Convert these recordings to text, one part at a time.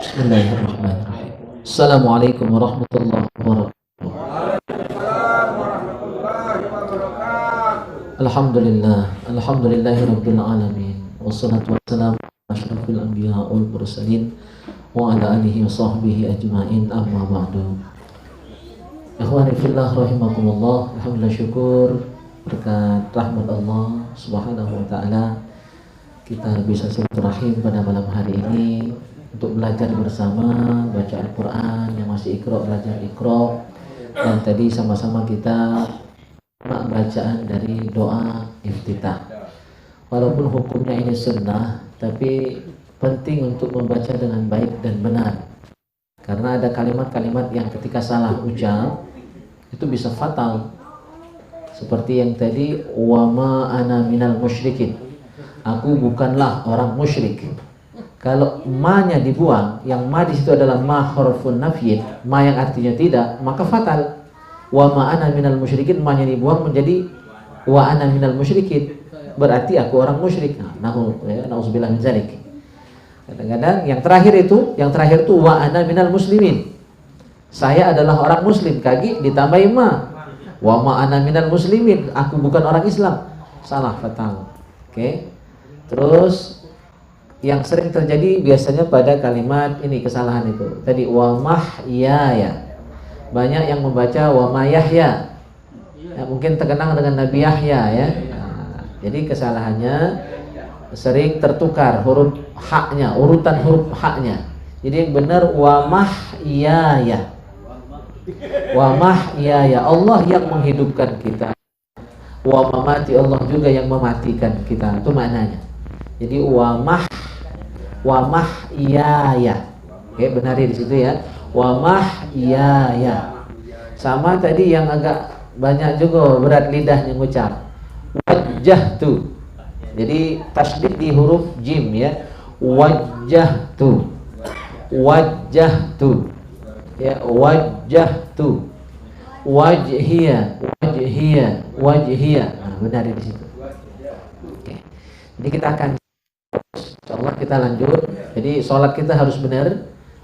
Bismillahirrahmanirrahim. Assalamualaikum warahmatullahi wabarakatuh. Alhamdulillahirabbil alamin. Wassalatu wassalamu ala asyrafil anbiya wal mursalin wa ala alihi wa sahbihi ajmain, amma ba'du. Ikhwani fillah rahimakumullah. Alhamdulillah, syukur berkat rahmat Allah Subhanahu wa taala kita bisa silaturahim pada malam hari ini untuk belajar bersama, baca Al-Quran, yang masih Iqra belajar Iqra, dan tadi sama-sama kita bacaan dari doa iftitah. Walaupun hukumnya ini sunnah, tapi penting untuk membaca dengan baik dan benar, karena ada kalimat-kalimat yang ketika salah ucap itu bisa fatal, seperti yang tadi, wa ma ana minal musyrikin, aku bukanlah orang musyrik. Kalau ma-nya dibuang, yang ma di situ adalah ma hurufun nafyin, ma yang artinya tidak, maka fatal. Wa ma ana minal musyrikin, ma-nya dibuang menjadi wa ana minal musyrikin, berarti aku orang musyrik. Nauzubillah min dzalik. Kadang-kadang yang terakhir itu wa ana minal muslimin, saya adalah orang muslim, kaki ditambahi ma, wa ma ana minal muslimin, aku bukan orang Islam, salah, fatal. Oke. Terus yang sering terjadi biasanya pada kalimat ini, kesalahan itu tadi, wa mahyaya, banyak yang membaca wa mayahya, ya, mungkin terkenang dengan Nabi Yahya, ya. Jadi kesalahannya sering tertukar huruf haknya, urutan huruf haknya. Jadi yang benar wa mahyaya, wa mahyaya, Allah yang menghidupkan kita, wa mamati, Allah juga yang mematikan kita, itu maknanya. Jadi wa mahyaya. Oke, benarin di situ ya. Wa mahyaya. Sama tadi yang agak banyak juga berat lidahnya ngucap. Wajjahtu. Jadi tasydid di huruf jim, ya. Wajjahtu. Wajjahtu. Ya, wajjahtu. Wajhiya, wajhiya, wajhiya. Nah, benarin di situ. Oke. Jadi kita akan, insyaallah kita lanjut. Jadi sholat kita harus benar,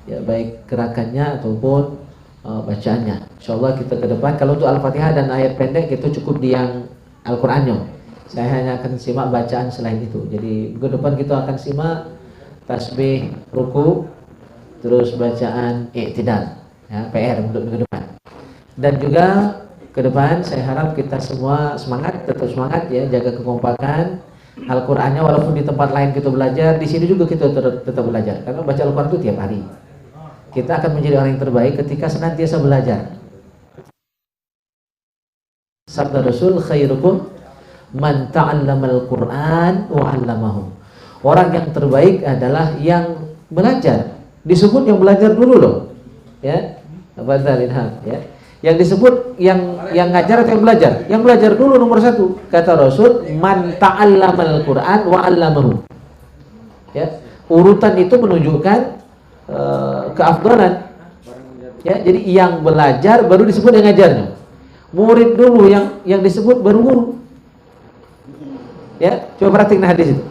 ya, baik gerakannya ataupun bacaannya. Insyaallah kita ke depan. Kalau untuk Al-Fatihah dan ayat pendek itu cukup di yang Al-Qur'annya. Saya hanya akan simak bacaan selain itu. Jadi ke depan kita akan simak tasbih ruku, terus bacaan i'tidal, ya, PR untuk ke depan. Dan juga ke depan saya harap kita semua semangat, tetap semangat, ya, jaga kekompakan. Al-Qur'annya walaupun di tempat lain kita belajar, di sini juga kita tetap belajar. Karena baca Al-Qur'an itu tiap hari. Kita akan menjadi orang yang terbaik ketika senantiasa belajar. Sabda Rasul, khairukum man ta'allamal Qur'an wa 'allamahu. Orang yang terbaik adalah yang belajar. Disebut yang belajar dulu loh. Ya. Ya. Yang disebut yang ngajar atau yang belajar? Yang belajar dulu nomor satu. Kata Rasul, man ta'allamal Qur'an wa 'allamahu. Ya, urutan itu menunjukkan keafdalan. Ya, jadi yang belajar baru disebut yang ngajarnya. Murid dulu yang disebut baru guru. Ya, coba perhatikan hadis itu.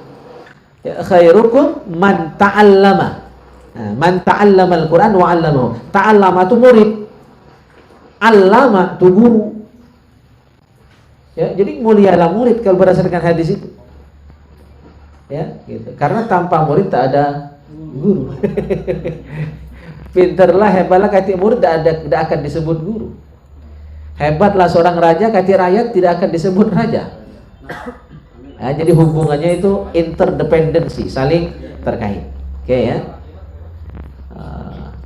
Ya, khairukum man ta'allama. Nah, man ta'allamal Qur'an wa 'allamahu. Ta'allama itu murid. Allama itu guru. Ya, jadi mulialah murid kalau berdasarkan hadis itu. Ya, gitu. Karena tanpa murid tak ada guru. Pinterlah, hebatlah kata murid tidak akan disebut guru. Hebatlah seorang raja, kata rakyat tidak akan disebut raja. Nah, jadi hubungannya itu interdependensi, saling terkait. Oke, ya.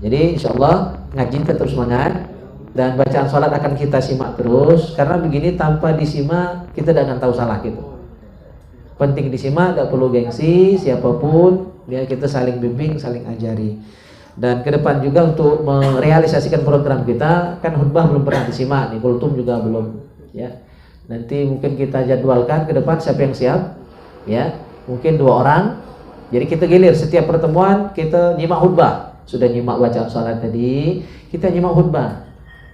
Jadi insyaallah ngaji tetap semangat. Dan bacaan sholat akan kita simak terus, karena begini tanpa disimak kita tidak akan tahu salah gitu. Penting disimak, tidak perlu gengsi siapapun, ya, kita saling bimbing, saling ajari. Dan ke depan juga untuk merealisasikan program kita, kan khutbah belum pernah disimak nih, kultum juga belum, ya. Nanti mungkin kita jadwalkan ke depan siapa yang siap, ya, mungkin 2 orang. Jadi kita gilir setiap pertemuan kita nyimak khutbah. Sudah nyimak bacaan sholat tadi, kita nyimak khutbah.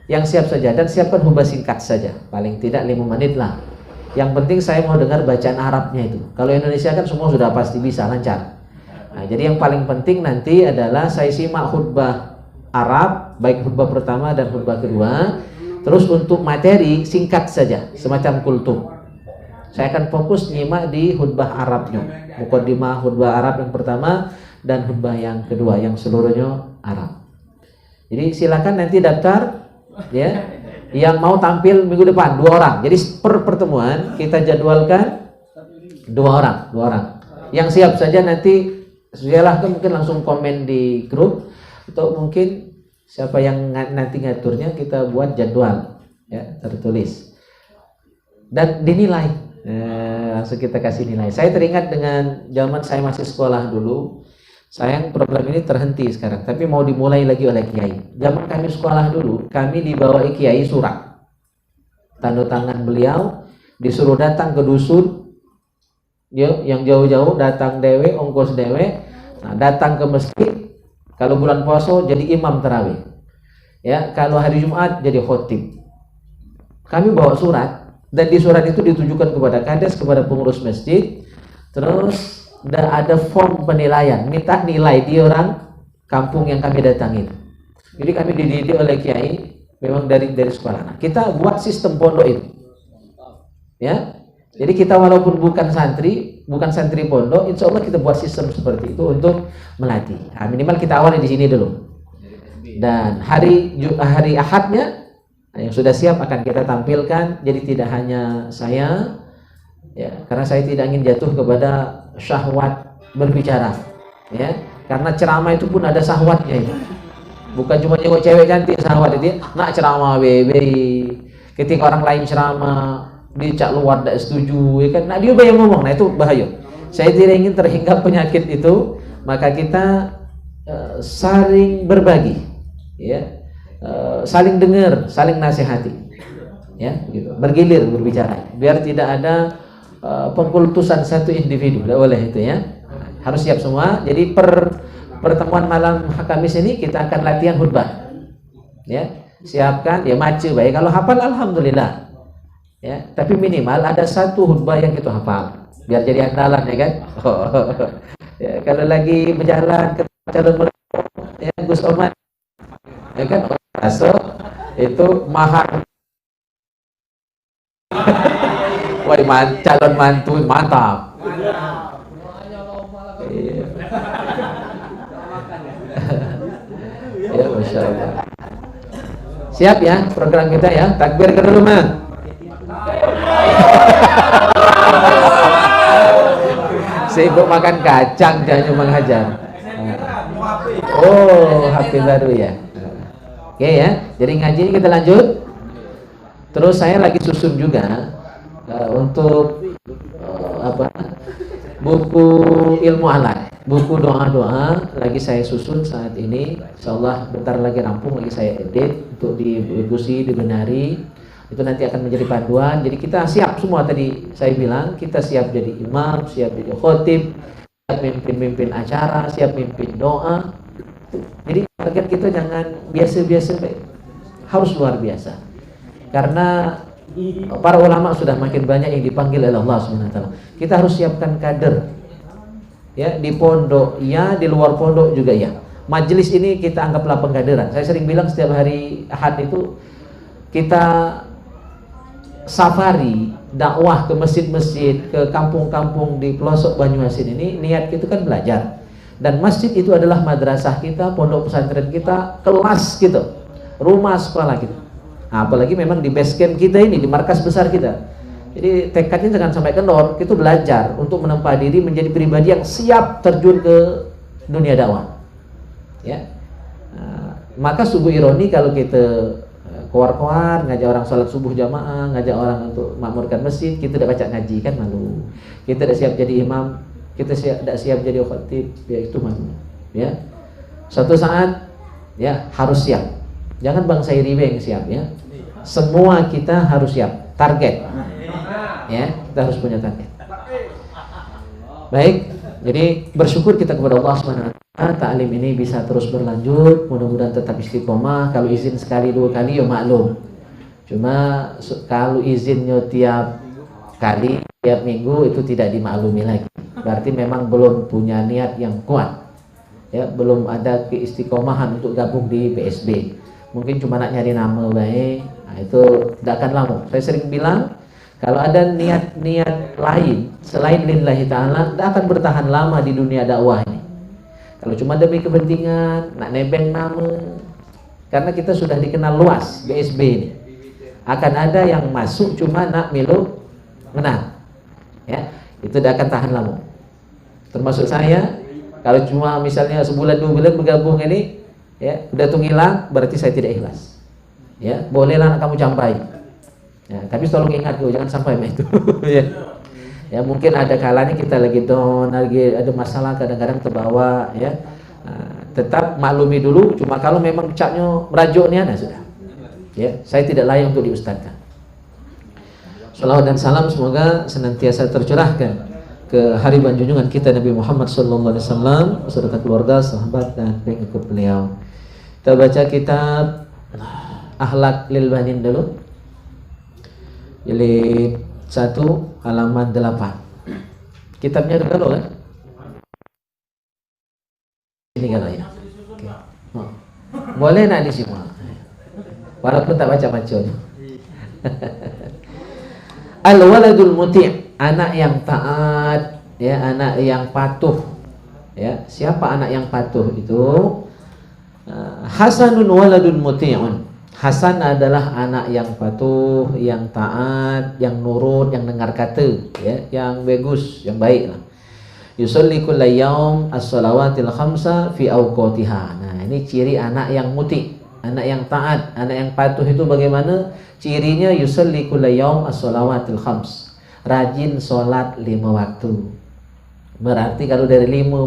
Yang siap saja, dan siapkan khutbah singkat saja, paling tidak 5 menit lah. Yang penting saya mau dengar bacaan Arabnya itu. Kalau Indonesia kan semua sudah pasti bisa lancar. Nah, jadi yang paling penting nanti adalah saya simak khutbah Arab, baik khutbah pertama dan khutbah kedua. Terus untuk materi singkat saja, semacam kultum. Saya akan fokus nyimak di khutbah Arabnya, muqaddimah khutbah Arab yang pertama dan khutbah yang kedua yang seluruhnya Arab. Jadi silakan nanti daftar, ya, yang mau tampil minggu depan 2 orang. Jadi per pertemuan kita jadwalkan 2 orang. Yang siap saja nanti silahkan mungkin langsung komen di grup, atau mungkin siapa yang nanti ngaturnya kita buat jadwal, ya, tertulis dan dinilai, langsung kita kasih nilai. Saya teringat dengan zaman saya masih sekolah dulu. Sayang program ini terhenti sekarang, tapi mau dimulai lagi oleh kiai. Zaman kami sekolah dulu, kami dibawa kiai surat, tanda tangan beliau, disuruh datang ke dusun. Yang jauh-jauh datang dewe, ongkos dewe. Nah, datang ke masjid. Kalau bulan puasa jadi imam tarawih. Ya, kalau hari Jumat jadi khotib. Kami bawa surat, dan di surat itu ditujukan kepada kades, kepada pengurus masjid. Terus ada form penilaian, minta nilai di orang kampung yang kami datangin. Jadi kami dididik oleh kiai memang dari sekolah. Nah, kita buat sistem pondok itu. Ya. Jadi kita walaupun bukan santri pondok, insya Allah kita buat sistem seperti itu untuk melatih. Nah, minimal kita awali di sini dulu. Dan hari Ahadnya yang sudah siap akan kita tampilkan. Jadi tidak hanya saya, ya, karena saya tidak ingin jatuh kepada syahwat berbicara, ya. Karena ceramah itu pun ada syahwatnya itu. Bukan cuma nengok cewek cantik syahwat itu, nak ceramah bebe. Ketika orang lain ceramah dicak luar tidak setuju, ya kan? Nah, dia yang ngomong, nah itu bahaya. Saya tidak ingin terhinggap penyakit itu, maka kita saling berbagi, ya, saling dengar, saling nasihati, ya, gitu. Bergilir berbicara, biar tidak ada pengkultusan satu individu, tidak boleh itu, ya. Harus siap semua. Jadi pertemuan malam Kamis ini kita akan latihan khutbah, ya. Siapkan, ya, macu baik. Kalau hafal alhamdulillah. Ya, tapi minimal ada satu khutbah yang kita hafal, biar jadi andalan, ya kan? Ya, kalau lagi berjalan ke calon mertua, ya, Gus Oman, ya kan? Masuk itu mahar. Wah, calon mantu mantap. Iya. Ya, Masya Allah. Siap ya program kita, ya. Takbir ke dulu, man. Sibuk makan kacang, jangan cuma ngajar. Oh, HP baru ya. Oke, ya. Jadi ngaji kita lanjut. Terus saya lagi susun juga untuk buku ilmu alat, buku doa-doa lagi saya susun saat ini. Insyaallah bentar lagi rampung, lagi saya edit untuk diusi, dibenari. Itu nanti akan menjadi panduan. Jadi kita siap semua, tadi saya bilang kita siap jadi imam, siap jadi khotib, siap mimpin acara, siap mimpin doa. Jadi target kita jangan biasa-biasa, harus luar biasa. Karena para ulama sudah makin banyak yang dipanggil oleh Allah SWT. Kita harus siapkan kader, ya, di pondok, ya, di luar pondok juga, ya. Majelis ini kita anggaplah pengkaderan. Saya sering bilang setiap hari Ahad itu kita safari dakwah ke masjid-masjid, ke kampung-kampung di pelosok Banyuasin ini. Niat kita kan belajar, dan masjid itu adalah madrasah kita, pondok pesantren kita, kelas kita, rumah sekolah kita. Nah, apalagi memang di base camp kita ini, di markas besar kita. Jadi tekadnya jangan sampai kendor. Kita belajar untuk menempa diri menjadi pribadi yang siap terjun ke dunia dakwah, ya. Nah, maka sungguh ironi kalau kita keluar-keluar ngajak orang sholat subuh jamaah, ngajak orang untuk makmurkan masjid, kita tidak baca ngaji, kan malu. Kita tidak siap jadi imam, kita tidak siap jadi khatib, ya itu malu, ya. Suatu saat, ya, harus siap. Jangan Bang Sairi yang siap, ya. Semua kita harus siap. Target, ya, kita harus punya target. Baik, jadi bersyukur kita kepada Allah SWT. Ta'lim ini bisa terus berlanjut, mudah-mudahan tetap istiqomah. Kalau izin sekali dua kali ya maklum. Cuma kalau izinnya tiap kali tiap minggu itu tidak dimaklumi lagi. Berarti memang belum punya niat yang kuat. Ya, belum ada keistiqomahan untuk gabung di PSB. Mungkin cuma nak nyari nama baik. Nah, itu tidak akan lama. Saya sering bilang, kalau ada niat-niat lain selain lillahi ta'ala, tidak akan bertahan lama di dunia dakwah ini. Kalau cuma demi kepentingan, nak nebeng nama, karena kita sudah dikenal luas PSB ini. Akan ada yang masuk cuma nak milu menang. Ya, itu tidak akan tahan lama. Termasuk saya, kalau cuma misalnya sebulan 2 bulan bergabung ini, ya, udah tung hilang, berarti saya tidak ikhlas. Ya, bolehlah kamu campai. Ya, tapi tolong ingat jangan sampai itu. Ya. Ya, mungkin ada kalanya kita lagi down, lagi ada masalah, kadang-kadang terbawa, ya. Nah, tetap maklumi dulu. Cuma kalau memang capnya merajuknya, nah sudah. Ya, saya tidak layak untuk diustadkan. Salawat dan salam semoga senantiasa tercurahkan ke hariban junjungan kita Nabi Muhammad SAW beserta keluarga, sahabat dan pengikut beliau. Kita baca kitab Akhlak lil Banin dulu. Jilid 1 halaman 8. Kitabnya ada kalau kan? Ini kalau ya. Oke. Oh. Boleh nak di semua. Walaupun tak baca-baca. Al-waladul muti', anak yang taat, ya, anak yang patuh. Ya, siapa anak yang patuh itu? Hasanun waladun muti'un. Hasan adalah anak yang patuh, yang taat, yang nurut, yang dengar kata, ya, yang bagus, yang baik lah. Yusalli kulla yaum as-salawatil khamsa fi awqatiha. Nah, ini ciri anak yang muti', anak yang taat, anak yang patuh itu bagaimana? Cirinya yusalli kulla yaum as-salawatil khams. Rajin sholat 5 waktu. Berarti kalau dari 5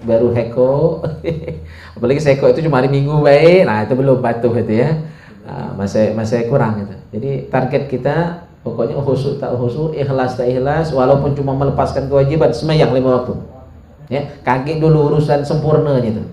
baru heko. Apalagi seko itu cuma hari Minggu baik. Nah, itu belum patuh itu ya. Masih kurang itu. Jadi target kita pokoknya khusyuk tak khusyuk, ikhlas tak ikhlas, walaupun cuma melepaskan kewajiban sembahyang 5 waktu. Ya, kaki dulu urusan sempurnanya itu.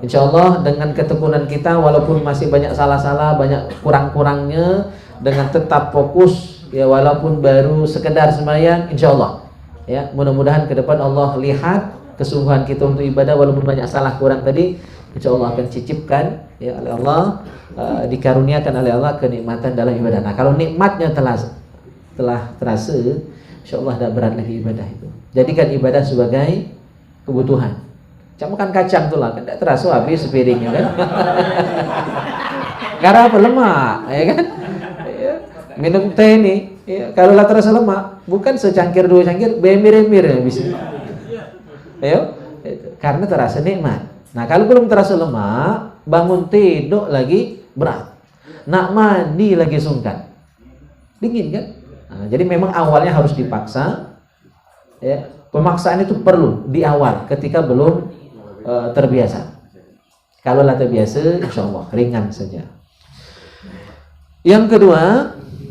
Insyaallah dengan ketekunan kita, walaupun masih banyak salah-salah, banyak kurang-kurangnya, dengan tetap fokus, ya, walaupun baru sekedar sembahyang, insyaallah, ya, mudah-mudahan ke depan Allah lihat kesungguhan kita untuk ibadah, walaupun banyak salah kurang tadi, insyaallah akan cicipkan, ya, oleh Allah, dikaruniakan oleh Allah kenikmatan dalam ibadah. Nah, kalau nikmatnya telah terasa, insyaallah tidak berat lagi ibadah itu. Jadikan ibadah sebagai kebutuhan. Cak makan kacang tuh lah, kan tidak terasa habis sepiringnya kan. Karena apa? Lemak, ya kan? Ya. Minum teh nih, ya, kalau lah terasa lemak, bukan secangkir 2 cangkir, bemir-emir habis. Ya, karena terasa nikmat. Nah, kalau belum terasa lemak, bangun tidur lagi berat, nak mandi lagi sungkan, dingin kan? Nah, jadi memang awalnya harus dipaksa. Ya, pemaksaan itu perlu di awal ketika belum terbiasa. Kalau lah terbiasa, insyaallah ringan saja. Yang kedua,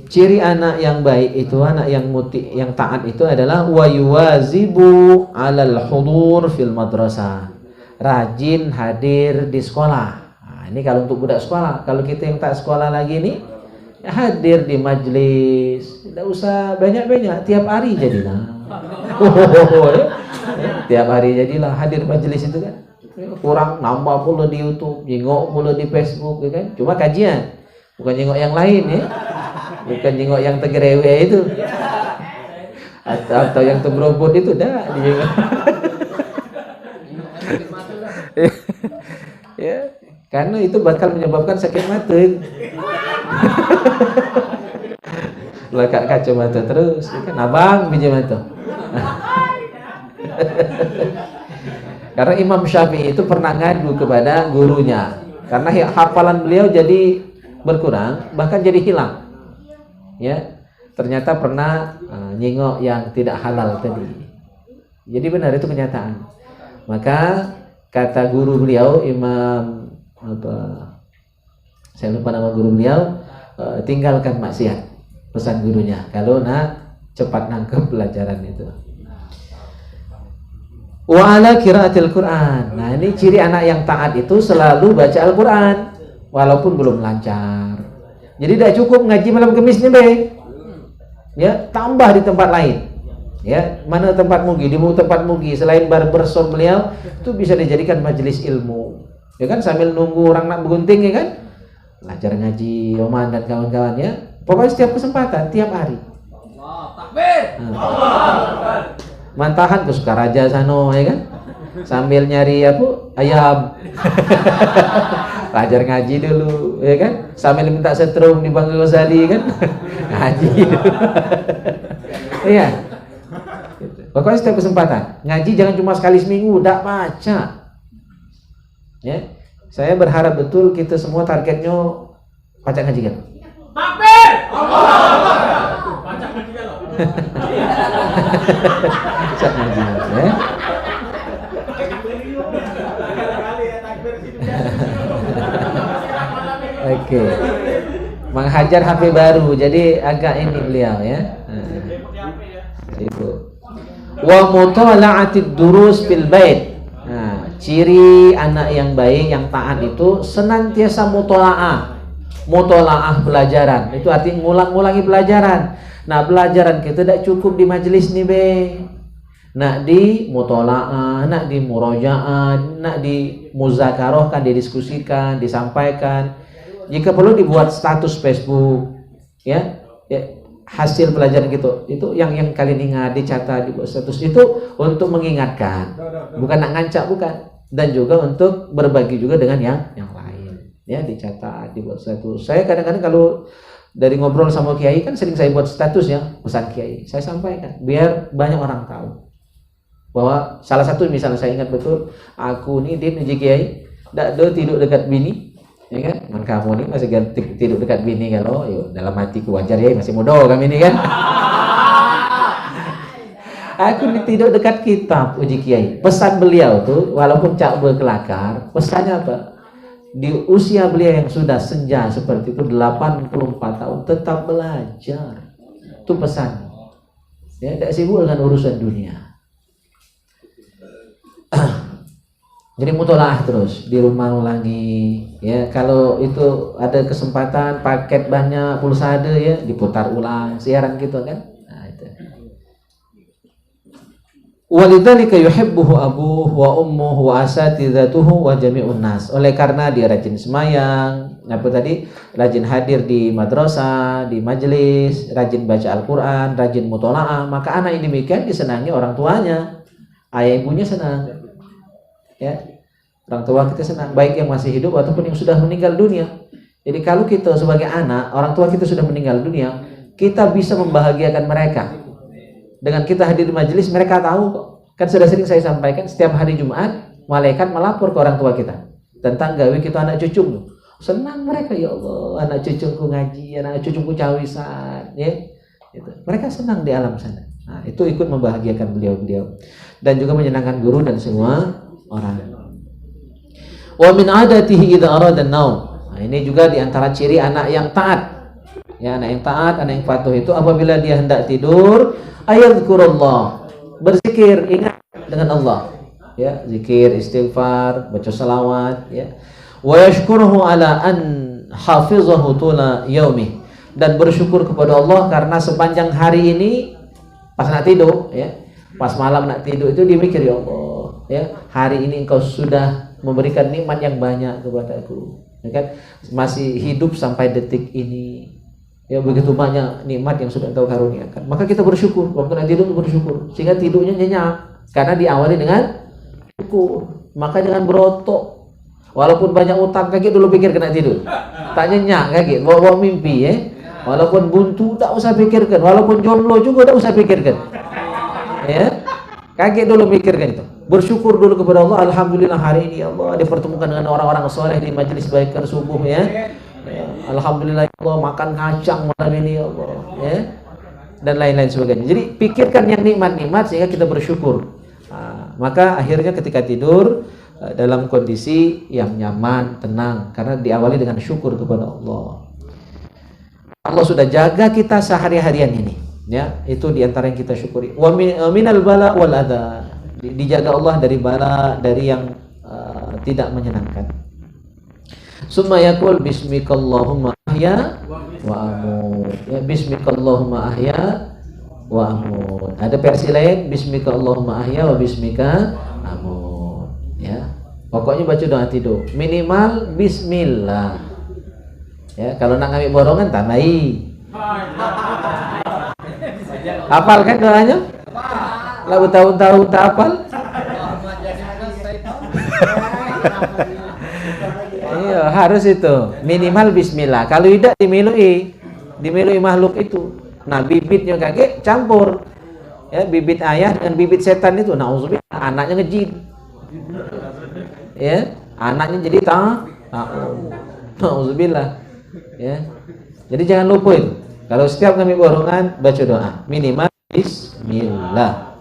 ciri anak yang baik itu, anak yang muti, yang taat itu adalah wa yuwazibu 'alal hudur fil madrasah. Rajin hadir di sekolah. Nah, ini kalau untuk budak sekolah. Kalau kita yang tak sekolah lagi nih, ya hadir di majlis. Tidak usah banyak-banyak, tiap hari jadilah. Tiap hari jadilah hadir majlis itu kan. Kurang nambah pula di YouTube, jengok pula di Facebook, ya kan? Cuma kajian, bukan jengok yang lain ya. Bukan jengok yang tegerewe itu. Atau yang tebrobot itu dah dijengok. Ya, karena itu bakal menyebabkan sakit mata. Lekat kacamata terus, ya kan? Abang biji mata. Karena Imam Syafi'i itu pernah ngadu kepada gurunya, karena hafalan beliau jadi berkurang, bahkan jadi hilang. Ya, ternyata pernah nyingok yang tidak halal tadi. Jadi benar itu kenyataan. Maka kata guru beliau, Imam saya lupa nama guru beliau, tinggalkan maksiat, pesan gurunya, kalau nak cepat nangkep pelajaran itu. Wa ala qiraatil Quran. Nah, ini ciri anak yang taat itu selalu baca Al-Quran walaupun belum lancar. Jadi tidak cukup ngaji malam Kamis nih, Bang. ya tambah di tempat lain. Ya, mana tempat mugi, di tempat mugi selain barbershop beliau itu bisa dijadikan majelis ilmu. Ya kan, sambil nunggu orang nak bergunting, ya kan? Belajar ngaji, Oman dan kawan-kawan, ya. Pokoknya setiap kesempatan, tiap hari. Allah takbir. Mantahan ke Sukaraja sano, ya kan? Sambil nyari ayam. Belajar ngaji dulu, ya kan? Sambil minta setrum di Bang Ghazali, kan? Ngaji dulu. Iya. Pokoknya setiap kesempatan ngaji, jangan cuma sekali seminggu, udah baca. Ya, saya berharap betul kita semua targetnya baca ngaji kan. Takbir. Allah. Baca ngaji kan loh. Baca ngaji, ya. Oke. Menghajar HP baru, jadi agak ini beliau, ya. Itu. Wa mutala'atid durus fil bait. Nah, ciri anak yang baik, yang taat itu senantiasa mutola'ah. Mutola'ah pelajaran. Itu artinya ngulang-ngulangi pelajaran. Nah, pelajaran kita tidak cukup di majelis nih, be. Nak di mutola'ah, nak di murojaah, nak di muzakarah, kan didiskusikan, disampaikan. Jika perlu dibuat status Facebook, ya. Hasil pelajaran gitu, itu yang kalian ingat, dicatat, dibuat status, itu untuk mengingatkan, bukan nak ngancak, bukan, dan juga untuk berbagi juga dengan yang lain, ya, dicatat, dibuat status. Saya kadang-kadang kalau dari ngobrol sama kiai kan sering saya buat status, ya, pesan kiai, saya sampaikan biar banyak orang tahu bahwa salah satu misalnya saya ingat betul, aku nih din uji kiai, dak tidur dekat bini. Ya kan, man kamu nih masih tidur dekat bini kalau, yuk dalam hatiku wajar ya, masih muda kami ini kan. Aku tidur dekat kitab uji kiai. Pesan beliau tuh, walaupun cak berkelakar, pesannya apa? Di usia beliau yang sudah senja seperti itu, 84 tahun, tetap belajar. Itu pesan. Ya, tidak sibuk dengan urusan dunia. Jadi mutolaah terus di rumah, ulangi, ya. Kalau itu ada kesempatan paket banyak pulsa ada, ya, diputar ulang siaran gitu kan. Nah, itu. Walidzalika yuhibbuhu abuhu wa ummuhu wa asatidatuhu wa jami'un nas. Oleh karena dia rajin semayang, rajin hadir di madrasah, di majelis, rajin baca Al-Qur'an, rajin mutolaah, maka anak ini demikian disenangi orang tuanya. Ayah ibunya senang. Ya, orang tua kita senang, baik yang masih hidup ataupun yang sudah meninggal dunia. Jadi kalau kita sebagai anak, orang tua kita sudah meninggal dunia, kita bisa membahagiakan mereka. Dengan kita hadir di majelis, mereka tahu kok. Kan sudah sering saya sampaikan, setiap hari Jumat malaikat melapor ke orang tua kita tentang gawe kita anak cucu. Senang mereka, ya Allah, anak cucuku ngaji, anak cucuku cawisan, ya. Gitu. Mereka senang di alam sana. Nah, itu ikut membahagiakan beliau-beliau dan juga menyenangkan guru dan semua orang. Wa min adatihi idza arada an-naum. Nah, ini juga di antara ciri anak yang taat. Ya, anak yang taat, anak yang patuh itu apabila dia hendak tidur, ayadzkurullah, berzikir, ingat dengan Allah. Ya, zikir, istighfar, baca salawat, ya. Wa yashkuruhu ala an hafizahu tula yaumih, dan bersyukur kepada Allah karena sepanjang hari ini pas nak tidur, ya, pas malam nak tidur itu dia mikir, ya Allah, ya, hari ini Engkau sudah memberikan nikmat yang banyak kepadaku, ya kan, masih hidup sampai detik ini, ya, begitu banyak nikmat yang sudah Engkau karuniakan. Maka kita bersyukur, waktu nak tidur bersyukur, sehingga tidurnya nyenyak karena diawali dengan syukur. Maka jangan berotok, walaupun banyak utang, kaget dulu pikir kena tidur, tak nyenyak, kaget bawa mimpi, ya. Walaupun buntu tak usah pikirkan, walaupun jomblo juga tak usah pikirkan, ya. Kaget dulu pikirkan itu. Bersyukur dulu kepada Allah, alhamdulillah hari ini ya Allah dipertemukan dengan orang-orang soleh di majelis baikan subuh, ya. Ya, alhamdulillah ya Allah makan kacang malam ini ya Allah, ya. Dan lain-lain sebagainya. Jadi pikirkan yang nikmat-nikmat sehingga kita bersyukur. Nah, maka akhirnya ketika tidur dalam kondisi yang nyaman, tenang, karena diawali dengan syukur kepada Allah. Allah sudah jaga kita sehari-harian ini, ya, itu diantara yang kita syukuri. Wa minal bala wal adha, dijaga Allah dari bala, dari yang tidak menyenangkan. Summa yaqul bismikallahumma ahya wa amut, ya, bismikallahumma ahya wa amut. Ada versi lain bismika Allahumma ahya wa bismika amut. Ya. Pokoknya baca doa tidur minimal bismillah. Ya, kalau nak ngambil borongan tambahi. Hafal kan doanya? Lah tahun-tahun tak hafal? Iya, harus itu. Minimal bismillah. Kalau tidak dimilui makhluk itu. Nah, bibitnya kakek campur. Ya, bibit ayah dengan bibit setan itu. Nauzubillah, anaknya ngejin. Ya, anaknya jadi nauzubillah. Ya. Jadi jangan lupa itu. Kalau setiap kami borongan baca doa minimal bismillah.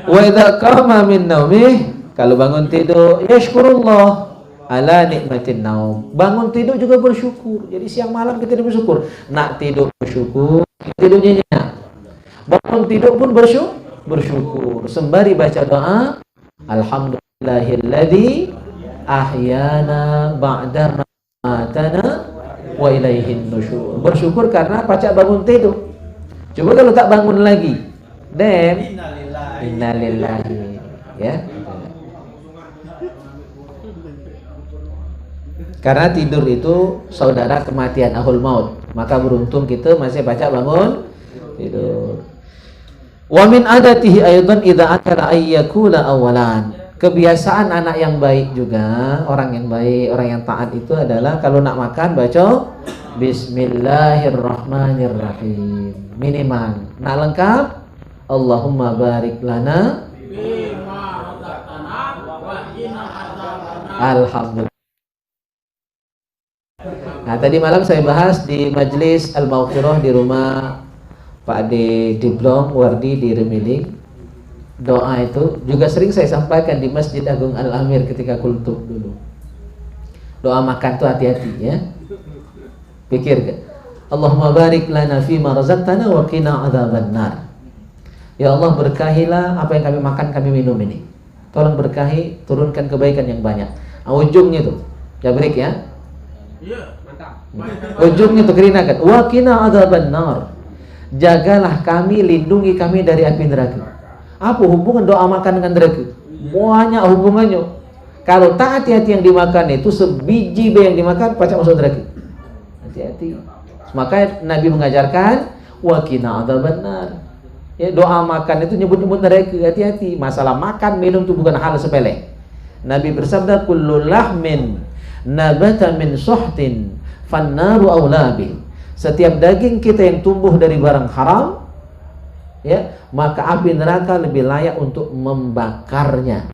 Wa idza qama min naumih, kalau bangun tidur yashkurullah ala nikmatin naum. Bangun tidur juga bersyukur. Jadi siang malam kita bersyukur. Nak tidur bersyukur, tidurnya nyenyak. Bangun tidur pun bersyukur. Sembari baca doa alhamdulillahilladzi ahyana ba'da matana wa ilaihin nusyur. Bersyukur karena pacak bangun tidur. Coba kalau tak bangun lagi, innalillahi, ya. Karena tidur itu saudara kematian, ahul maut. Maka beruntung kita masih pacak bangun tidur. Wa min adatihi aidan idza akala ayyakula awalan. Kebiasaan anak yang baik juga, orang yang baik, orang yang taat itu adalah kalau nak makan baca bismillahirrahmanirrahim. Minimal. Nak lengkap Allahumma barik lana alhamdulillah. Nah, tadi malam saya bahas di majelis Al-Maghfirah di rumah Pak Ade Diblong Wardi di Remiling. Doa itu juga sering saya sampaikan di Masjid Agung Al-Amir ketika kultum dulu. Doa makan tuh hati-hati ya. Pikir kan? Allahumma barik lana fima razaqtana wa qina adzabannar. Ya Allah, berkahilah apa yang kami makan, kami minum ini. Tolong berkahi, turunkan kebaikan yang banyak. Ujungnya tuh, jabrik ya. Iya, mantap. Ujungnya tuh kerinakan. Wa qina adzabannar. Jagalah kami, lindungi kami dari api neraka. Apa hubungan doa makan dengan neraka? Banyak hubungannya. Kalau tak hati-hati yang dimakan itu, sebiji yang dimakan pacak masuk neraka. Hati-hati. Maka Nabi mengajarkan wa qina adzabannar. Ya, doa makan itu nyebut-nyebut neraka, hati-hati. Masalah makan minum itu bukan hal sepele. Nabi bersabda kullu lahmin nabata min suhtin fannaru aula bih. Setiap daging kita yang tumbuh dari barang haram, ya, maka api neraka lebih layak untuk membakarnya.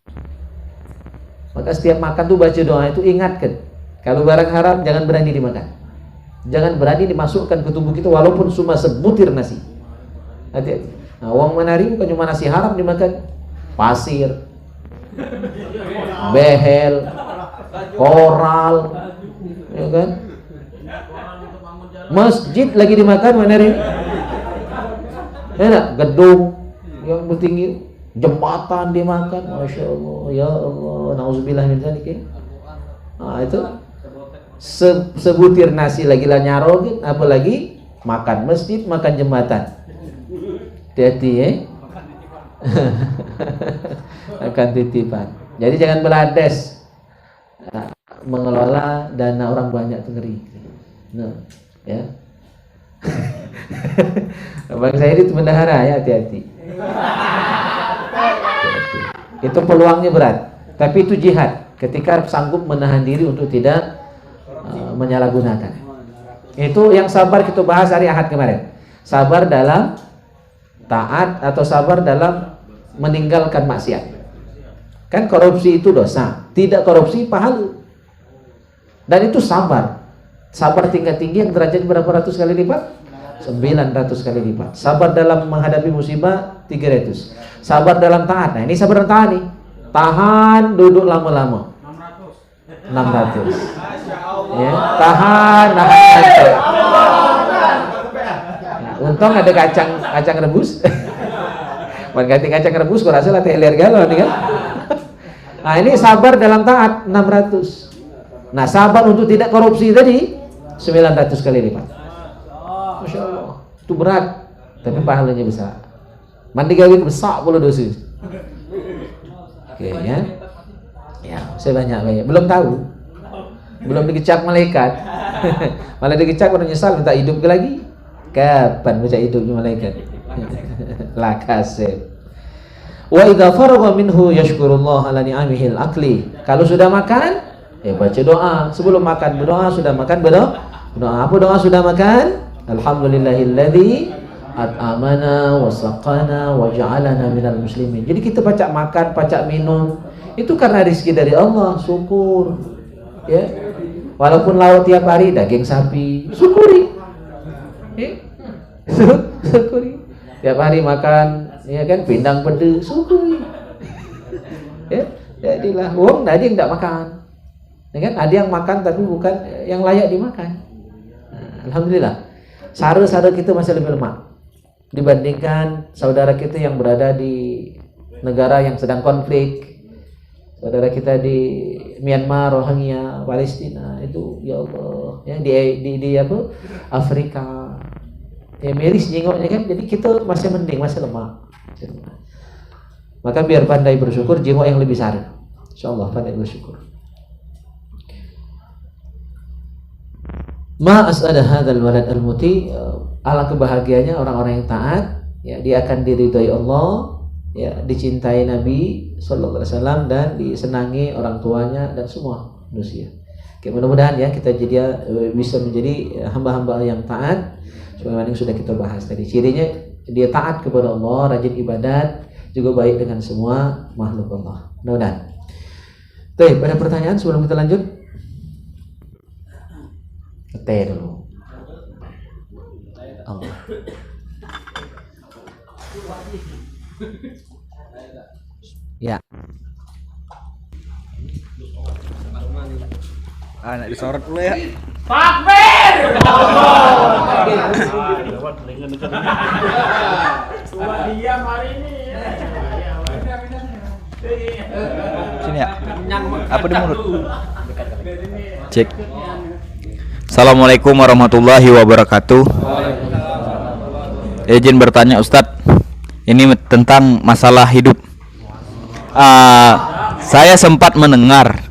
Maka setiap makan tuh baca doa itu, ingatkan kalau barang haram jangan berani dimakan. Jangan berani dimasukkan ke tubuh kita walaupun cuma sebutir nasi. Hati-hati. Nah, uang menari bukan cuma nasi haram dimakan, pasir, behel, koral, ya kan? Masjid lagi dimakan menari. Ya, gedung yang tinggi, jembatan dimakan, masya Allah, ya Allah, nauzubillah min dzalik. Nah, itu sebutir nasi lagi lah nyarogin, apalagi makan masjid, makan jembatan. Hati-hati ya. Akan titipan. Jadi jangan belades mengelola dana orang banyak itu ngeri. Nah, ya. Bang saya itu bendahara ya, hati-hati. Itu peluangnya berat, tapi itu jihad ketika sanggup menahan diri untuk tidak menyalahgunakan. Itu yang sabar kita bahas hari Ahad kemarin. Sabar dalam taat atau sabar dalam meninggalkan maksiat. Kan korupsi itu dosa, tidak korupsi pahala. Dan itu sabar. Sabar tingkat tinggi yang derajat berapa ratus kali lipat? 900 kali lipat. Sabar dalam menghadapi musibah 300. Sabar dalam taat. Nah, ini sabar dalam taat nih. Tahan duduk lama-lama. 600. Ya, tahan nahan. Untung ada kacang rebus. Bukan ganti kacang rebus, kau rasa lah teler galon nih kan. Nah, ini sabar dalam taat 600. Nah, sabar untuk tidak korupsi tadi 900 kali lipat. Masya Allah, itu berat, tapi pahalanya besar. Mandi gawin besar pula dosa. Oke, ya. Ya, saya banyak. Belum tahu. Belum dikecap malaikat. Malah dikecap orang nyesal minta hidup lagi. Kapan baca hidupnya malaikat? La kasih. Wa idza faragha minhu yashkurullah ala ni'amihi al-aqli. Kalau sudah makan, baca doa. Sebelum makan berdoa, sudah makan berdoa. Apa doa sudah makan? Alhamdulillahilladzi at'amana wa saqana wa ja'alana minal muslimin. Jadi kita baca makan, baca minum, itu karena rezeki dari Allah, syukur. Ya. Walaupun lauk tiap hari daging sapi, syukuri. Ya. Syukuri. Tiap hari makan, ya kan, pindang pedes, syukuri. Ya, jadilah wong ada yang tidak makan. Ya kan, ada yang makan tapi bukan yang layak dimakan. Nah, alhamdulillah. Sara-sara kita masih lebih lemah dibandingkan saudara kita yang berada di negara yang sedang konflik. Saudara kita di Myanmar, Rohingya, Palestina itu, ya Allah, yang di apa? Afrika. Ya miris jengoknya kan. Jadi kita masih mending, masih lemah. Maka biar pandai bersyukur, jengok yang lebih besar. Insyaallah pandai bersyukur. Ma as'ada hadzal walad al-muti, ala kebahagiaannya orang-orang yang taat, ya, dia akan diridhai Allah, ya, dicintai Nabi sallallahu alaihi wasallam dan disenangi orang tuanya dan semua manusia. Oke, mudah-mudahan ya kita jadi bisa menjadi hamba-hamba yang taat sebagaimana yang sudah kita bahas tadi. Cirinya dia taat kepada Allah, rajin ibadat, juga baik dengan semua makhluk Allah. Mudah-mudahan. Baik, ada pertanyaan sebelum kita lanjut? Teh dulu. Allah. Ya. Nak disorot dulu ya. Takbir! Cuma diam hari ini. Sini ya. Apa di mulut? Cek. Assalamualaikum warahmatullahi wabarakatuh. Izin bertanya Ustadz, ini tentang masalah hidup. Saya sempat mendengar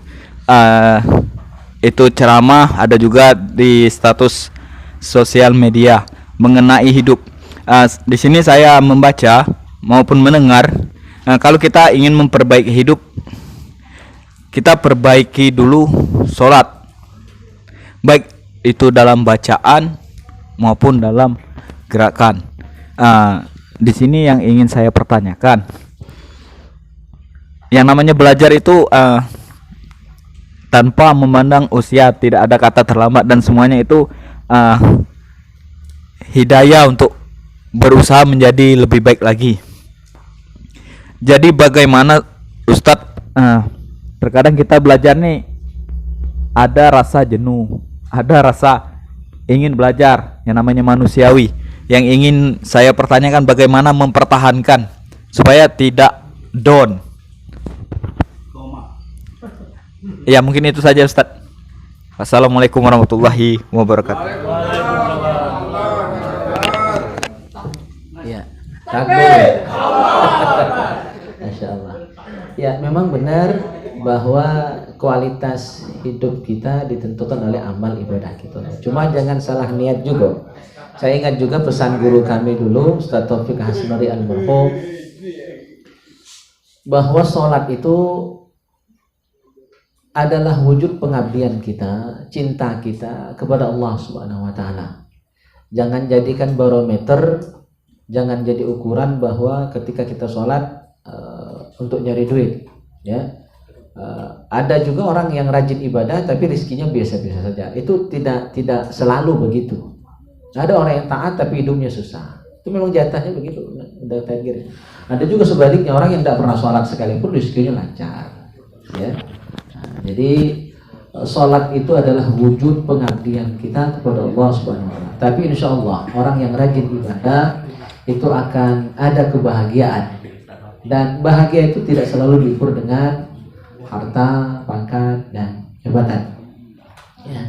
itu ceramah, ada juga di status sosial media mengenai hidup. Di sini saya membaca maupun mendengar, kalau kita ingin memperbaiki hidup, kita perbaiki dulu sholat, baik itu dalam bacaan maupun dalam gerakan. Di sini yang ingin saya pertanyakan, yang namanya belajar itu tanpa memandang usia, tidak ada kata terlambat dan semuanya itu hidayah untuk berusaha menjadi lebih baik lagi. Jadi bagaimana Ustadz, terkadang kita belajar nih ada rasa jenuh, ada rasa ingin belajar yang namanya manusiawi. Yang ingin saya pertanyakan, bagaimana mempertahankan supaya tidak down. Ya, mungkin itu saja Ustadz. Assalamualaikum warahmatullahi wabarakatuh. Ya, takbir. Masya Allah. Ya, memang benar bahwa kualitas hidup kita ditentukan oleh amal ibadah kita. Cuma jangan salah niat juga. Saya ingat juga pesan guru kami dulu, Ustaz Taufik Hasnuri Al-Marhum, bahwa sholat itu adalah wujud pengabdian kita, cinta kita kepada Allah Subhanahu wa taala. Jangan jadikan barometer, jangan jadi ukuran bahwa ketika kita sholat untuk nyari duit, ya. Ada juga orang yang rajin ibadah tapi rezekinya biasa-biasa saja. Itu tidak selalu begitu. Ada orang yang taat tapi hidupnya susah. Itu memang jatahnya begitu, udah takdir. Ada juga sebaliknya, orang yang tidak pernah sholat sekalipun rezekinya lancar, ya. Jadi sholat itu adalah wujud pengabdian kita kepada Allah Subhanahu wa taala. Tapi insya Allah orang yang rajin ibadah itu akan ada kebahagiaan. Dan bahagia itu tidak selalu diukur dengan harta, pangkat, dan jabatan. Ya.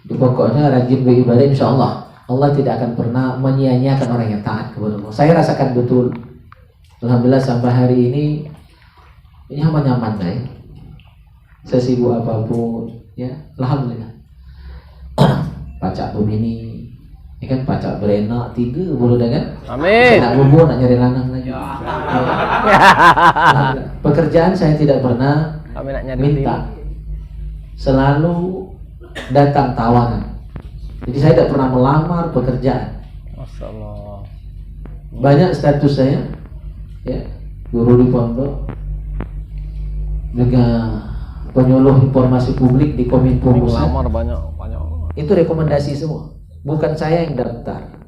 Itu pokoknya rajin beribadah, insya Allah Allah tidak akan pernah menyia-nyiakan orang yang taat kepada Allah. Saya rasakan betul, alhamdulillah sampai hari ini nyaman-nyaman saya. Sesibuk apapun, ya, alhamdulillah. Pacak begini, ini kan pacak berenak 30 dah kan? Amin. Saya nak bubur, nak nyari lanang lagi. Pekerjaan saya tidak pernah Amin nak nyari minta, selalu datang tawaran. Jadi saya tidak pernah melamar pekerjaan. Masyaallah. Banyak status saya, ya, guru di pondok, juga penyuluh informasi publik di Kominfo Pusat. Lamar banyak. Itu rekomendasi semua, bukan saya yang daftar.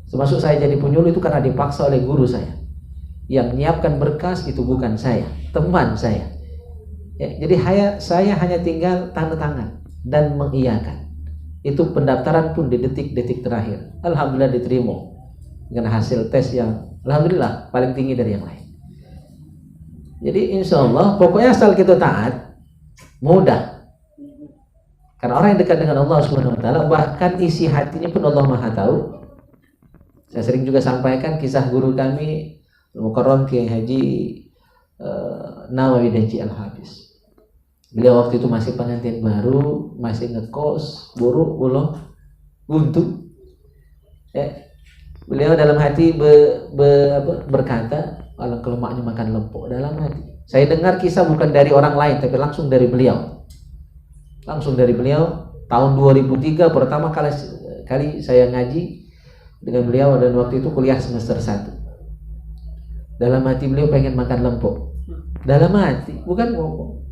Termasuk saya jadi penyuluh itu karena dipaksa oleh guru saya. Yang menyiapkan berkas itu bukan saya, teman saya. Ya, jadi saya hanya tinggal tanda tangan dan mengiyakan. Itu pendaftaran pun di detik-detik terakhir. Alhamdulillah diterima dengan hasil tes yang alhamdulillah paling tinggi dari yang lain. Jadi insya Allah pokoknya asal kita taat, mudah. Karena orang yang dekat dengan Allah Subhanahu Wa Taala, bahkan isi hatinya pun Allah Maha Tahu. Saya sering juga sampaikan kisah guru kami Mukarram Kiai Haji Nawawi Daji Al-Habis. Beliau waktu itu masih pengantin baru, masih ngekos, buruk, pulau, buntu. Ya. Beliau dalam hati berkata, kalau kelemaknya makan lempuk dalam hati. Saya dengar kisah bukan dari orang lain, tapi langsung dari beliau. Langsung dari beliau. Tahun 2003 pertama kali saya ngaji dengan beliau, dan waktu itu kuliah semester 1. Dalam hati beliau pengen makan lempuk. Dalam hati, bukan ngomong.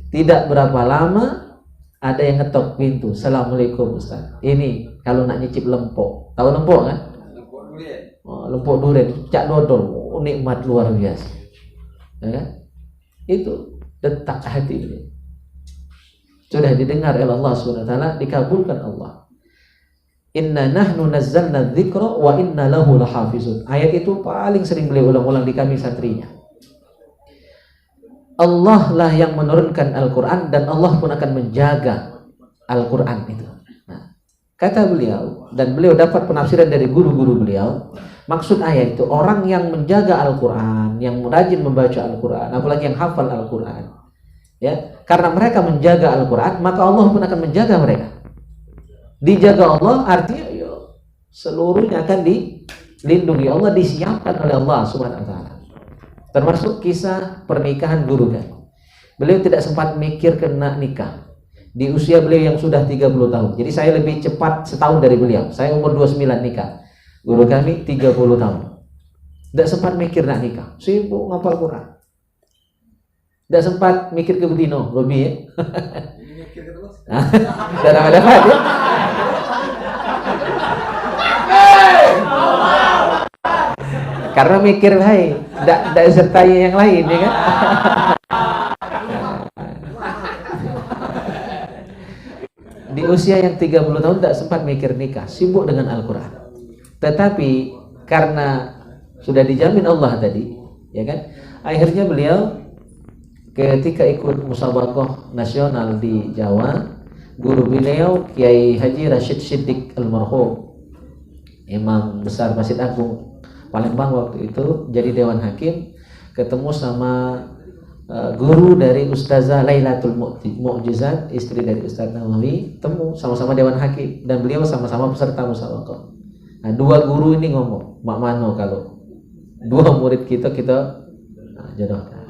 Tidak berapa lama ada yang ngetok pintu. Assalamualaikum Ustaz. Ini kalau nak nyicip lempuk. Tahu lempuk kan? Lempuk durian. Oh, lempuk durian, cak dodol. Oh, nikmat luar biasa. Ya kan? Itu detak hati beliau. Sudah didengar oleh Allah SWT, dikabulkan Allah. Inna nahnu nazzalna dzikra wa inna lahu lahafizun. Ayat itu paling sering beliau ulang-ulang di kami santrinya. Allah lah yang menurunkan Al-Quran, dan Allah pun akan menjaga Al-Quran itu. Nah, kata beliau, dan beliau dapat penafsiran dari guru-guru beliau, maksud ayat itu orang yang menjaga Al-Quran, yang rajin membaca Al-Quran, apalagi yang hafal Al-Quran, ya, karena mereka menjaga Al-Quran, maka Allah pun akan menjaga mereka. Dijaga Allah artinya seluruhnya akan dilindungi Allah, disiapkan oleh Allah Subhanahu Wa Taala. Termasuk kisah pernikahan guru kan. Beliau tidak sempat mikir kena nikah di usia beliau yang sudah 30 tahun. Jadi saya lebih cepat setahun dari beliau. Saya umur 29 nikah. Guru kami 30 tahun. Tidak sempat mikir nak nikah. Sibuk ngapal Quran. Tidak sempat mikir ke bedino, lebih ya. Mikir terus. Dapat ya. Karena mikir baik, tidak sertai yang lain, ya kan? Di usia yang 30 tahun tidak sempat mikir nikah, sibuk dengan Al-Quran. Tetapi karena sudah dijamin Allah tadi, ya kan? Akhirnya beliau ketika ikut musabaqah nasional di Jawa, guru beliau Kiai Haji Rashid Siddiq Almarhum, Imam besar Masjid Agung Palembang waktu itu, jadi dewan hakim, ketemu sama guru dari Ustazah Lailatul Mu'jizat, istri dari Ustaz Nawawi, temu sama-sama dewan hakim, dan beliau sama-sama peserta musabaqah. Nah, dua guru ini ngomong, mak mano kalau dua murid kita jodohkan.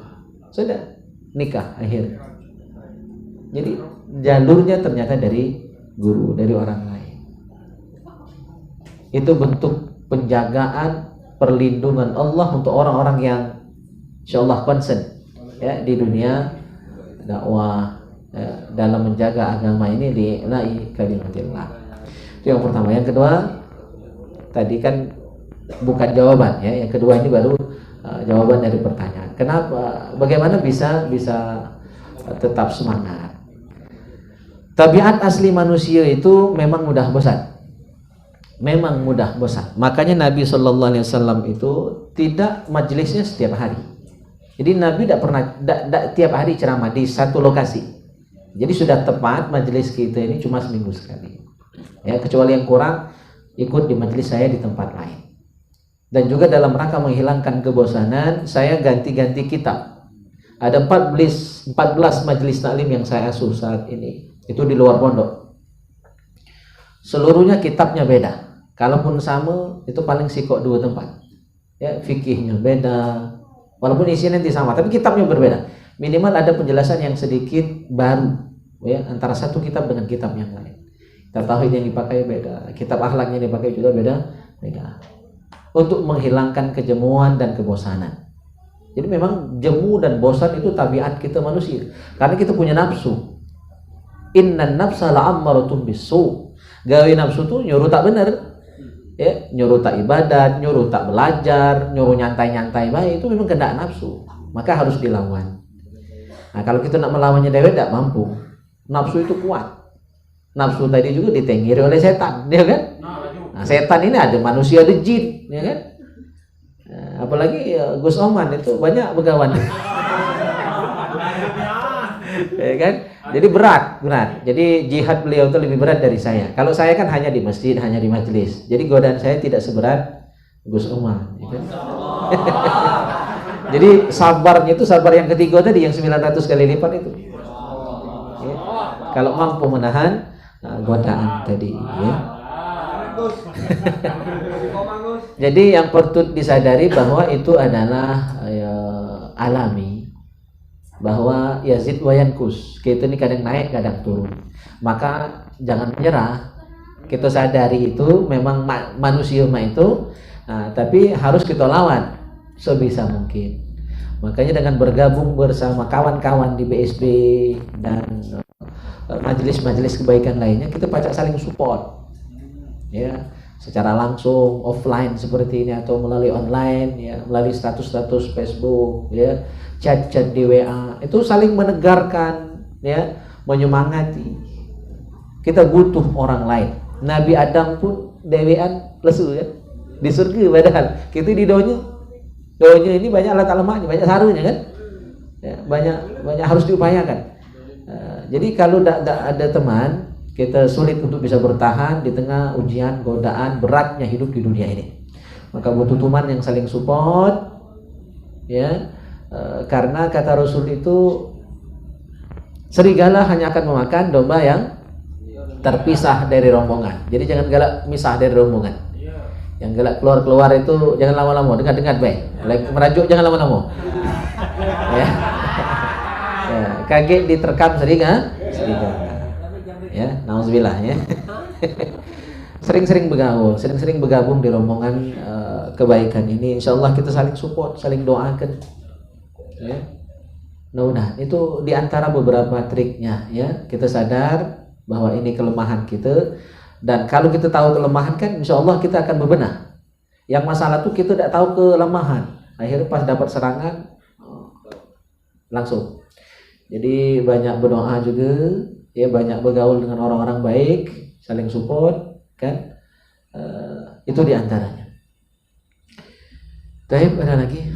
Sudah nikah akhirnya. Jadi jalurnya ternyata dari guru, dari orang lain. Itu bentuk penjagaan, perlindungan Allah untuk orang-orang yang insyaallah concern ya di dunia dakwah ya, dalam menjaga agama ini di kalimatillah. Itu yang pertama. Yang kedua, tadi kan bukan jawaban ya. Yang kedua ini baru jawaban dari pertanyaan. Kenapa? Bagaimana bisa tetap semangat? Tabiat asli manusia itu memang mudah bosan. Memang mudah bosan. Makanya Nabi Shallallahu Alaihi Wasallam itu tidak majelisnya setiap hari. Jadi Nabi tidak pernah tiap hari ceramah di satu lokasi. Jadi sudah tepat majelis kita ini cuma seminggu sekali. Ya, kecuali yang kurang ikut di majelis saya di tempat lain. Dan juga dalam rangka menghilangkan kebosanan, saya ganti-ganti kitab. Ada 14 majelis taklim yang saya asuh saat ini. Itu di luar pondok. Seluruhnya kitabnya beda. Kalaupun sama, itu paling sikok 2 tempat. Ya, fikihnya beda. Walaupun isinya nanti sama, tapi kitabnya berbeda. Minimal ada penjelasan yang sedikit baru, ya, antara satu kitab dengan kitab yang lain. Kitab tauhid yang dipakai beda, kitab akhlak yang dipakai juga beda. Untuk menghilangkan kejemuan dan kebosanan. Jadi memang jemu dan bosan itu tabiat kita manusia. Karena kita punya nafsu. Innan nafsa la'ammaratun bisu. Gawe nafsu tuh nyuruh tak benar. Ya, nyuruh tak ibadat, nyuruh tak belajar, nyuruh nyantai-nyantai baik, itu memang kehendak nafsu. Maka harus dilawan. Nah, kalau kita nak melawannya dewek tidak mampu. Nafsu itu kuat. Nafsu tadi juga ditengiri oleh setan, ya kan? Nah, setan ini ada manusia, ada jin, ya kan? Nah, apalagi ya, Gus Oman itu banyak begawan. Ya kan? Jadi berat. Jadi jihad beliau itu lebih berat dari saya. Kalau saya kan hanya di masjid, hanya di majelis. Jadi godaan saya tidak seberat Gus Oman, ya kan? Jadi sabarnya itu sabar yang ketiga tadi, yang 900 kali lipat itu. Ya. Kalau mampu menahan godaan tadi, ya. Jadi yang perlu disadari bahwa itu adalah alami, bahwa yazid wa yankus, kita ini kadang naik kadang turun. Maka jangan menyerah. Kita sadari itu memang manusia itu, tapi harus kita lawan sebisa mungkin. Makanya dengan bergabung bersama kawan-kawan di BSB dan majelis-majelis kebaikan lainnya, kita pacak saling support, ya, secara langsung, offline seperti ini atau melalui online, ya, melalui status-status Facebook, ya, chat-chat di WA, itu saling menegarkan, ya, menyemangati. Kita butuh orang lain. Nabi Adam pun dewean lesu, ya, di surga, padahal kita di doanya ini banyak alat lemahnya, banyak sarunya kan, ya, banyak harus diupayakan. Jadi kalau tidak ada teman, kita sulit untuk bisa bertahan di tengah ujian, godaan, beratnya hidup di dunia ini. Maka butuh teman yang saling support, ya, karena kata Rasul itu serigala hanya akan memakan domba yang terpisah dari rombongan. Jadi jangan galak misah dari rombongan. Yang galak keluar itu jangan lama-lama, dengar baik. Merajuk jangan lama-lama. Ya. Ya, kaget diterkam serigala. Ya, nauzubillah, ya. Sering-sering bergaul, sering-sering bergabung di rombongan kebaikan ini. Insyaallah kita saling support, saling doakan. Ya. Nah, itu diantara beberapa triknya, ya. Kita sadar bahwa ini kelemahan kita, dan kalau kita tahu kelemahan kan insyaallah kita akan berbenah. Yang masalah tuh kita tidak tahu kelemahan, akhirnya pas dapat serangan langsung. Jadi banyak berdoa juga, ya, banyak bergaul dengan orang-orang baik, saling support, kan? Itu diantaranya. Baik, ada lagi?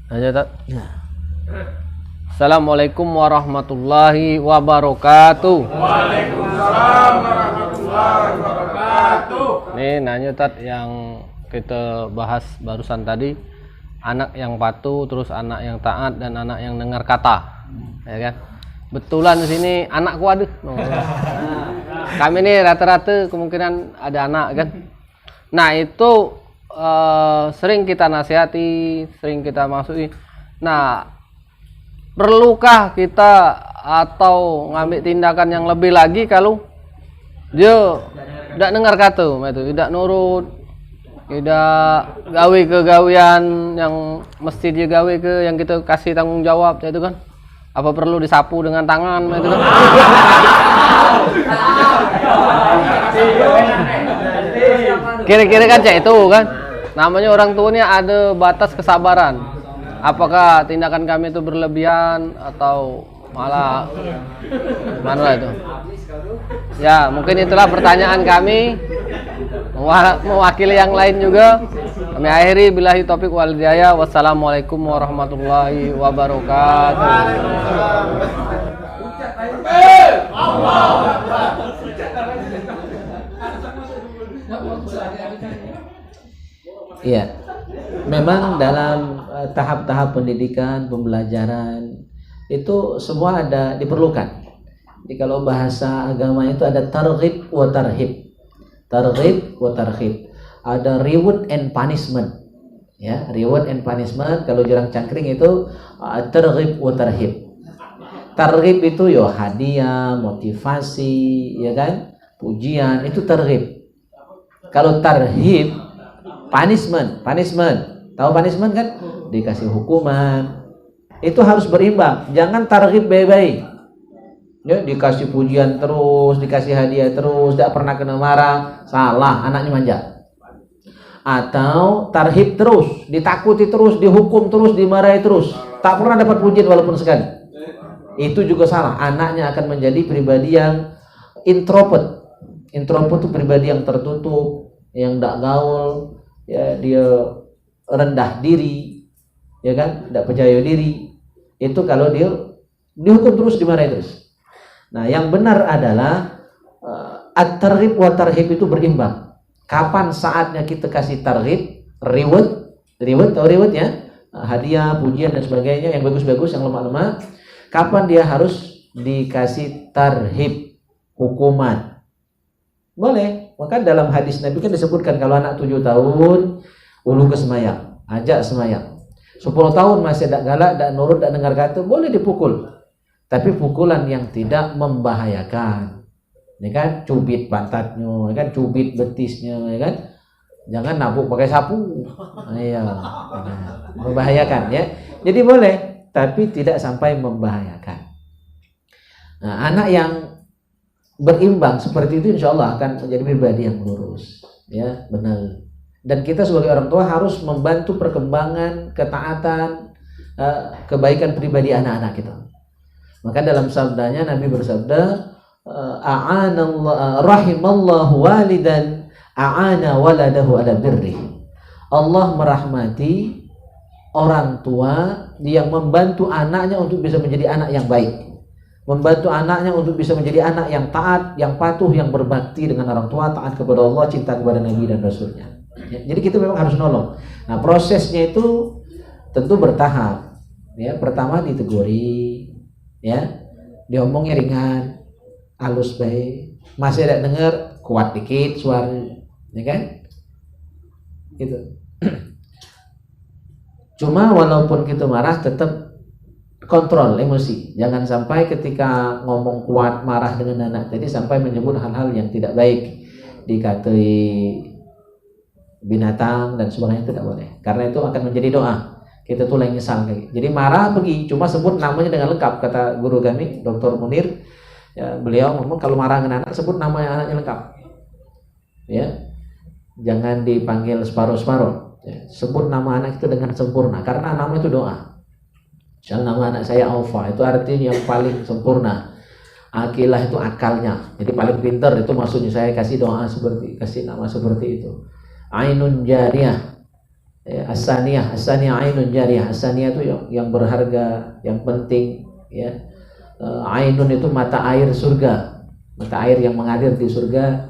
Aja tak? Ya. Assalamualaikum warahmatullahi wabarakatuh. Waalaikumsalam warahmatullahi wabarakatuh. Nih nanya tat yang kita bahas barusan tadi, anak yang patuh, terus anak yang taat, dan anak yang dengar kata, ya kan? Betulan di sini anakku ada. Kami ini rata-rata kemungkinan ada anak, kan? Nah itu sering kita nasihati, sering kita masuki. Nah, perlukah kita atau ngambil tindakan yang lebih lagi kalau dia tidak dengar kata, itu tidak nurut, tidak gawe kegawian yang mesti dia gawe ke yang kita kasih tanggung jawab, itu kan? Apa perlu disapu dengan tangan, itu kan? Kira-kira kan cek itu kan? Namanya orang tua ini ada batas kesabaran. Apakah tindakan kami itu berlebihan atau malah mana itu? Ya, mungkin itulah pertanyaan kami, mewakili yang lain juga. Kami akhiri billahi taufik wal hidayah. Wassalamualaikum warahmatullahi wabarakatuh. Iya. Memang dalam tahap-tahap pendidikan, pembelajaran itu semua ada diperlukan. Jadi kalau bahasa agama itu ada targhib wa tarhib. Targhib wa tarhib. Ada reward and punishment. Ya, reward and punishment. Kalau Jurang Cangkring itu targhib wa tarhib. Targhib itu ya hadiah, motivasi, ya kan? Pujian, itu targhib. Kalau tarhib, punishment. Tahu punishment kan? Dikasih hukuman. Itu harus berimbang. Jangan targhib baik-baik. Ya, dikasih pujian terus, dikasih hadiah terus, tidak pernah kena marah, salah, anaknya manja. Atau tarhib terus, ditakuti terus, dihukum terus, dimarahi terus, tak pernah dapat pujian walaupun sekali. Itu juga salah. Anaknya akan menjadi pribadi yang introvert. Introvert itu pribadi yang tertutup, yang tidak gaul, ya, dia rendah diri, ya kan, tidak percaya diri. Itu kalau dia dihukum terus, dimarahi terus. Nah, yang benar adalah at-targhib wa tarhib itu berimbang. Kapan saatnya kita kasih targhib, reward atau reward ya, hadiah, pujian dan sebagainya yang bagus-bagus, yang lemah-lemah. Kapan dia harus dikasih tarhib, hukuman. Boleh. Maka dalam hadis Nabi kan disebutkan kalau anak 7 tahun ulu ke semayang, ajak semayang. 10 tahun masih tidak galak, tidak nurut, tidak dengar kata, boleh dipukul. Tapi pukulan yang tidak membahayakan. Ya kan, cubit pantatnya, ya kan, cubit betisnya, ya kan. Jangan nabuk pakai sapu. Iya. Membahayakan ya. Jadi boleh, tapi tidak sampai membahayakan. Nah, anak yang berimbang seperti itu insya Allah akan menjadi pribadi yang lurus, ya, benar. Dan kita sebagai orang tua harus membantu perkembangan, ketaatan, kebaikan pribadi anak-anak kita. Maka dalam sabdanya Nabi bersabda, rahimallahu walidan a'ana waladahu ala birri. Allah merahmati orang tua yang membantu anaknya untuk bisa menjadi anak yang baik, membantu anaknya untuk bisa menjadi anak yang taat, yang patuh, yang berbakti dengan orang tua, taat kepada Allah, cinta kepada Nabi dan Rasulnya. Ya, jadi kita memang harus nolong. Nah, prosesnya itu tentu bertahap. Ya, pertama diteguri, ya, diomongnya ringan, halus baik, masih ada dengar, kuat dikit suara, ya kan? Gitu. Cuma walaupun kita marah, tetap kontrol emosi. Jangan sampai ketika ngomong kuat, marah dengan anak tadi sampai menyebut hal-hal yang tidak baik, dikatai binatang dan sebagainya, tidak boleh. Karena itu akan menjadi doa. Kita tuh lagi nyesal kayak. Jadi marah pergi, cuma sebut namanya dengan lengkap. Kata guru kami, Dr. Munir, ya, beliau ngomong kalau marah dengan anak, sebut namanya anaknya lengkap. Ya, jangan dipanggil separuh-separuh. Ya, sebut nama anak itu dengan sempurna, karena nama itu doa. Misalnya nama anak saya Aufa, itu artinya yang paling sempurna. Akilah itu akalnya, jadi paling pintar, itu maksudnya saya kasih doa seperti, kasih nama seperti itu. Ainun jariyah, ya, asaniyah ainun jariyah. Asaniyah itu yang berharga, yang penting, ya. Ainun itu mata air surga, mata air yang mengalir di surga.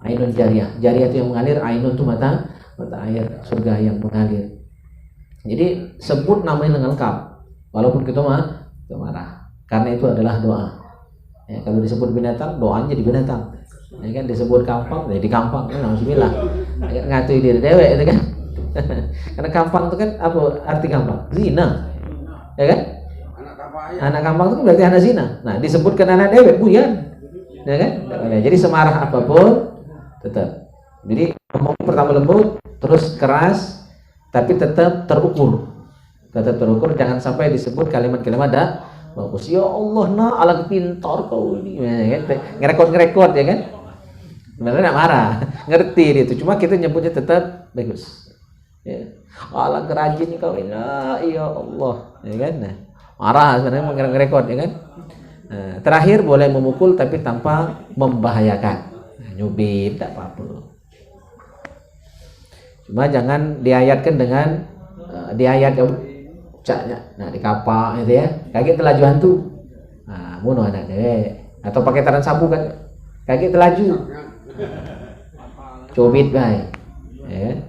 Ainun jariyah, jariyah itu yang mengalir, ainun itu mata air surga yang mengalir. Jadi sebut namanya dengan lengkap, walaupun kita marah, karena itu adalah doa. Ya, kalau disebut binatang, doanya jadi binatang. Ya kan, disebut kampang, jadi kampang. Alhamdulillah. Ngatui diri dewek itu kan. Karena kampang itu kan apa arti kampang? Zina. Ya kan? Anak kampang itu kan berarti anak zina. Nah, disebutkan anak dewek buyan. Ya kan? Jadi semarah apapun tetap. Jadi ngomong pertama lembut, terus keras, tapi tetap terukur. Tetap terukur, jangan sampai disebut kalimat-kalimat bagus. Ya Allah, nah, ala pintar kau ini. Ya kan? Ngerekod ya kan? Sebenarnya tidak marah, ngerti dia itu. Cuma kita nyebutnya tetap bagus. Ya. Ala kerajin kau ini, ya Allah, ya kan? Nah, marah sebenarnya ngerekod ya kan? Nah, terakhir boleh memukul tapi tanpa membahayakan. Nah, nyubit tak apa-apa. Cuma jangan diayatkan dengan diayat caknya, nah dikapa gitu ya, kaget telaju hantu, nah bunuh anak atau pakai taran sabu kan, kaget telaju, cubit baik, ya.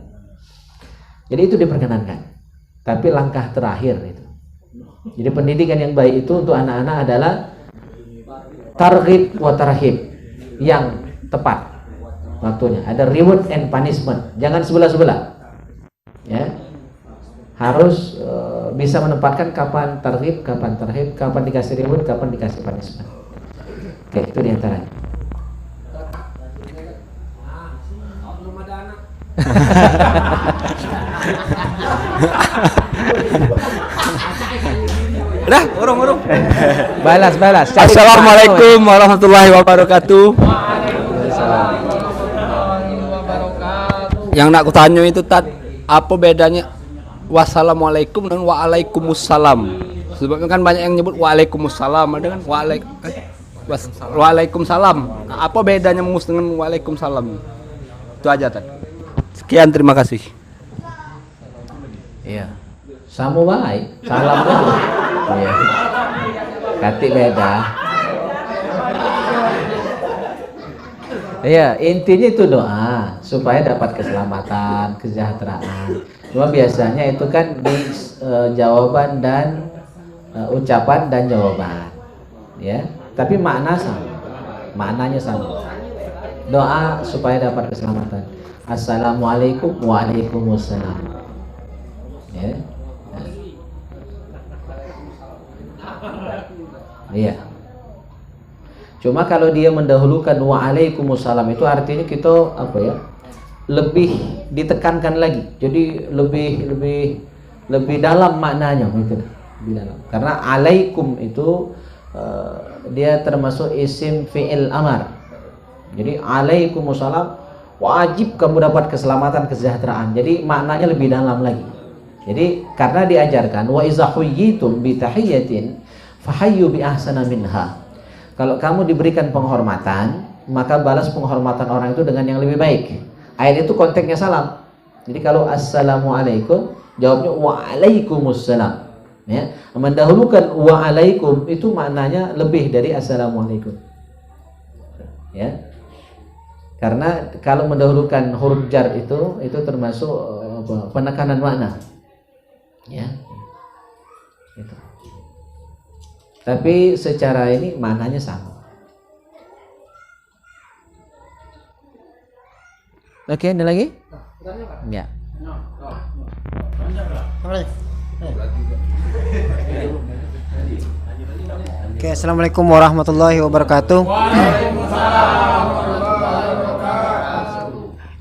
Jadi itu diperkenankan, tapi langkah terakhir itu. Jadi pendidikan yang baik itu untuk anak-anak adalah targhib wa tarhib yang tepat waktunya. Ada reward and punishment, jangan sebelah-sebelah, ya. Harus bisa menempatkan kapan targhib, kapan tarhib, kapan dikasih reward, kapan dikasih punishment. Oke, itu diantaranya. Udah, urung. Balas. Cari Assalamualaikum warahmatullahi wabarakatuh. Yang nak kutanya itu apa bedanya wassalamualaikum dan waalaikumsalam? Sebabnya kan banyak yang nyebut waalaikumsalam, ada kan waalaikumsalam. Nah, apa bedanya mus dengan waalaikumsalam? Itu aja Tad. Sekian, terima kasih. Iya. Sama baik, salam dulu. Iya. Kati beda. Iya, intinya itu doa supaya dapat keselamatan, kesejahteraan. Cuma biasanya itu kan di jawaban dan ucapan dan jawaban, ya. Tapi maknanya sama. Doa supaya dapat keselamatan. Assalamualaikum, waalaikumsalam. Ya. Iya. Cuma kalau dia mendahulukan waalaikumsalam itu artinya kita apa ya? Lebih ditekankan lagi. Jadi lebih dalam maknanya gitu. Lebih dalam. Karena alaikum itu dia termasuk isim fi'il amar. Jadi alaikumussalam, wajib kamu dapat keselamatan, kesejahteraan. Jadi maknanya lebih dalam lagi. Jadi karena diajarkan wa iza huyyitum bi tahiyyatin fahayyu bi ahsana minha. Kalau kamu diberikan penghormatan, maka balas penghormatan orang itu dengan yang lebih baik. Ayat itu konteksnya salam. Jadi kalau assalamualaikum, jawabnya waalaikumsalam. Ya, mendahulukan waalaikum itu maknanya lebih dari assalamualaikum. Ya. Karena kalau mendahulukan huruf jar itu termasuk penekanan makna. Ya. Itu. Tapi secara ini maknanya sama. Oke, ada lagi? Ya. Oke, assalamualaikum warahmatullahi wabarakatuh.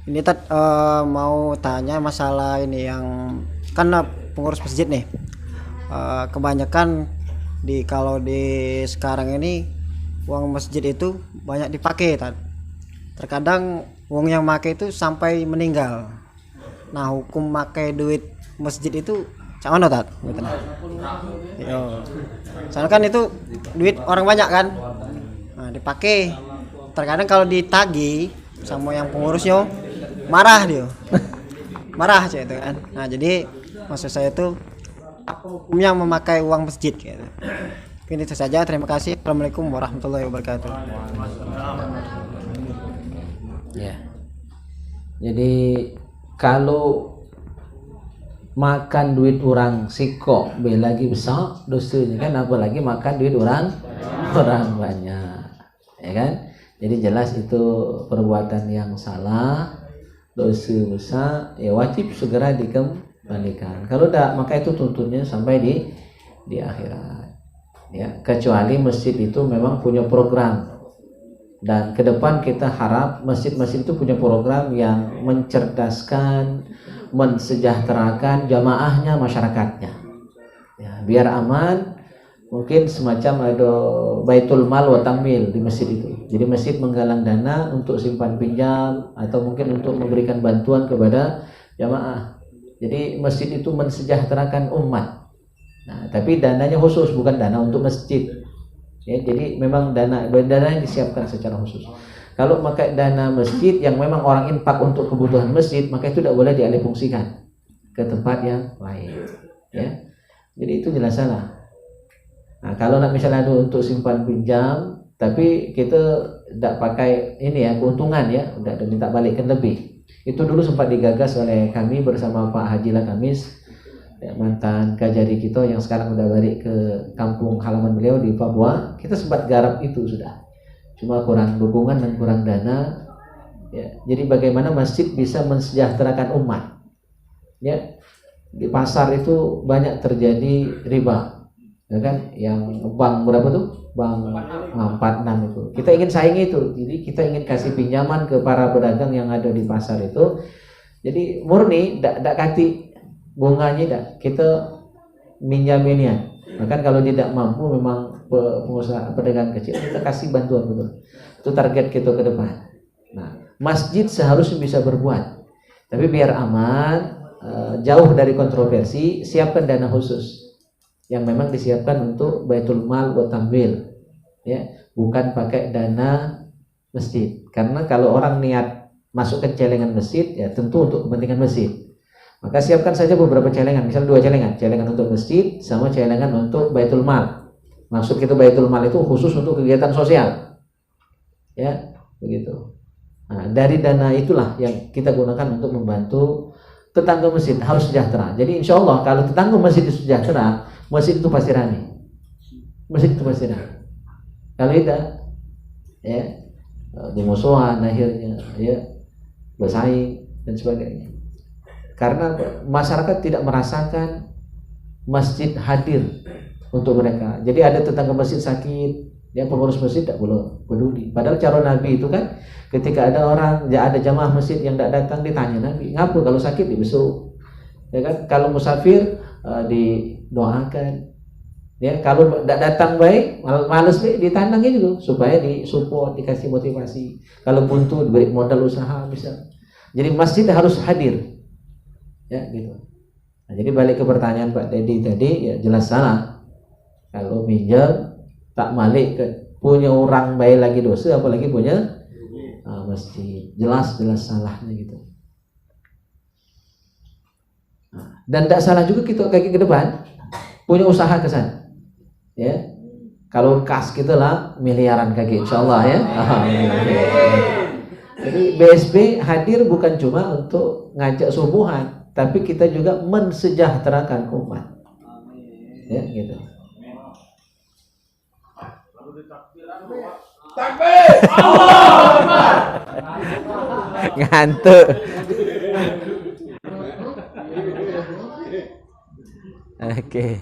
Ini mau tanya masalah ini yang kan pengurus masjid nih. Kebanyakan kalau di sekarang ini uang masjid itu banyak dipakai, Tad. Terkadang uang yang pakai itu sampai meninggal. Nah, hukum pakai duit masjid itu cak mana, Tad? Yo. Soalnya kan itu duit orang banyak kan. Nah, dipakai. Terkadang kalau ditagi sama yang pengurusnya marah dia. Marah aja itu kan. Nah, jadi maksud saya itu apa hukumnya memakai uang masjid gitu. Mungkin itu saja. Terima kasih. Assalamualaikum warahmatullahi wabarakatuh. Ya. Jadi kalau makan duit orang siko lagi besar dosanya kan, apalagi makan duit orang banyak, ya kan? Jadi jelas itu perbuatan yang salah, dosa besar, ya wajib segera dikembalikan. Kalau tidak, maka itu tuntunnya sampai di akhirat. Ya, kecuali masjid itu memang punya program. Dan ke depan kita harap masjid-masjid itu punya program yang mencerdaskan, mensejahterakan jamaahnya, masyarakatnya. Ya, biar aman, mungkin semacam ada baitul mal wa tamil di masjid itu. Jadi masjid menggalang dana untuk simpan pinjam atau mungkin untuk memberikan bantuan kepada jamaah. Jadi masjid itu mensejahterakan umat. Nah, tapi dananya khusus, bukan dana untuk masjid. Ya, jadi memang dana yang disiapkan secara khusus. Kalau pakai dana masjid yang memang orang infak untuk kebutuhan masjid, maka itu tidak boleh dialihfungsikan ke tempat yang lain, ya. Jadi itu jelas salah. Nah, kalau nak misalnya ada untuk simpan pinjam, tapi kita tidak pakai ini ya keuntungan ya, udah minta balikkan lebih. Itu dulu sempat digagas oleh kami bersama Pak Haji Lakamis, ya, mantan Kajari kita yang sekarang udah balik ke kampung halaman beliau di Papua. Kita sempat garap itu sudah, cuma kurang dukungan dan kurang dana, ya. Jadi bagaimana masjid bisa mensejahterakan umat, ya. Di pasar itu banyak terjadi riba, ya kan, yang bank berapa tuh, bank 46 itu kita ingin saingi itu. Jadi kita ingin kasih pinjaman ke para pedagang yang ada di pasar itu, jadi murni tidak kati bunganya dah, kita minjaminian. Bahkan kalau tidak mampu memang pengusaha pedagang kecil, kita kasih bantuan betul. Itu target kita ke depan. Nah, masjid seharusnya bisa berbuat, tapi biar aman, jauh dari kontroversi, siapkan dana khusus yang memang disiapkan untuk baitul mal buat tambil, ya, bukan pakai dana masjid. Karena kalau orang niat masuk ke celengan masjid, ya tentu untuk kepentingan masjid. Maka siapkan saja beberapa celengan, misal 2 celengan, celengan untuk masjid sama celengan untuk baitul mal. Maksud kita baitul mal itu khusus untuk kegiatan sosial, ya, begitu. Nah, dari dana itulah yang kita gunakan untuk membantu tetangga masjid harus sejahtera. Jadi insya Allah kalau tetangga masjid itu sejahtera, masjid itu pasti ramai. Masjid itu pasti ramai. Kalau tidak, ya, dimusuhan akhirnya, ya, bersaing dan sebagainya. Karena masyarakat tidak merasakan masjid hadir untuk mereka. Jadi ada tetangga masjid sakit, ya, pengurus masjid tidak peduli. Padahal cara Nabi itu kan, ketika ada orang, ya, ada jamaah masjid yang tidak datang, ditanya Nabi, ngapa kalau sakit dibesuk, ya kan? Kalau musafir didoakan, ya. Kalau tidak datang baik, malas baik, ditandangi juga supaya disupport, dikasih motivasi. Kalau buntu diberi modal usaha bisa. Jadi masjid harus hadir, ya, gitu. Nah, jadi balik ke pertanyaan Pak Dedi tadi, ya jelas salah. Kalau minjam tak balik ke punya orang baik lagi dosa, apalagi punya masjid, jelas salahnya gitu. Nah, dan tidak salah juga kita kaki ke depan punya usaha ke sana, ya. Kalau kas kita lah miliaran kaki, insyaallah, ya. Jadi BSB hadir bukan cuma untuk ngajak subuhan, tapi kita juga mensejahterakan umat, ya, gitu. Takbir! Allahu Akbar! Ngantuk. Oke.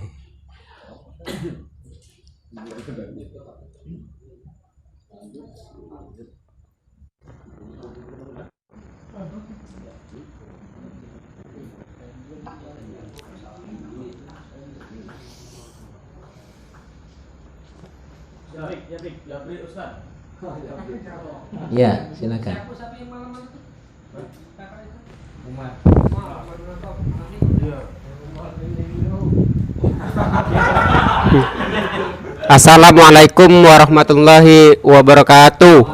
Ya, silakan. Assalamualaikum warahmatullahi wabarakatuh.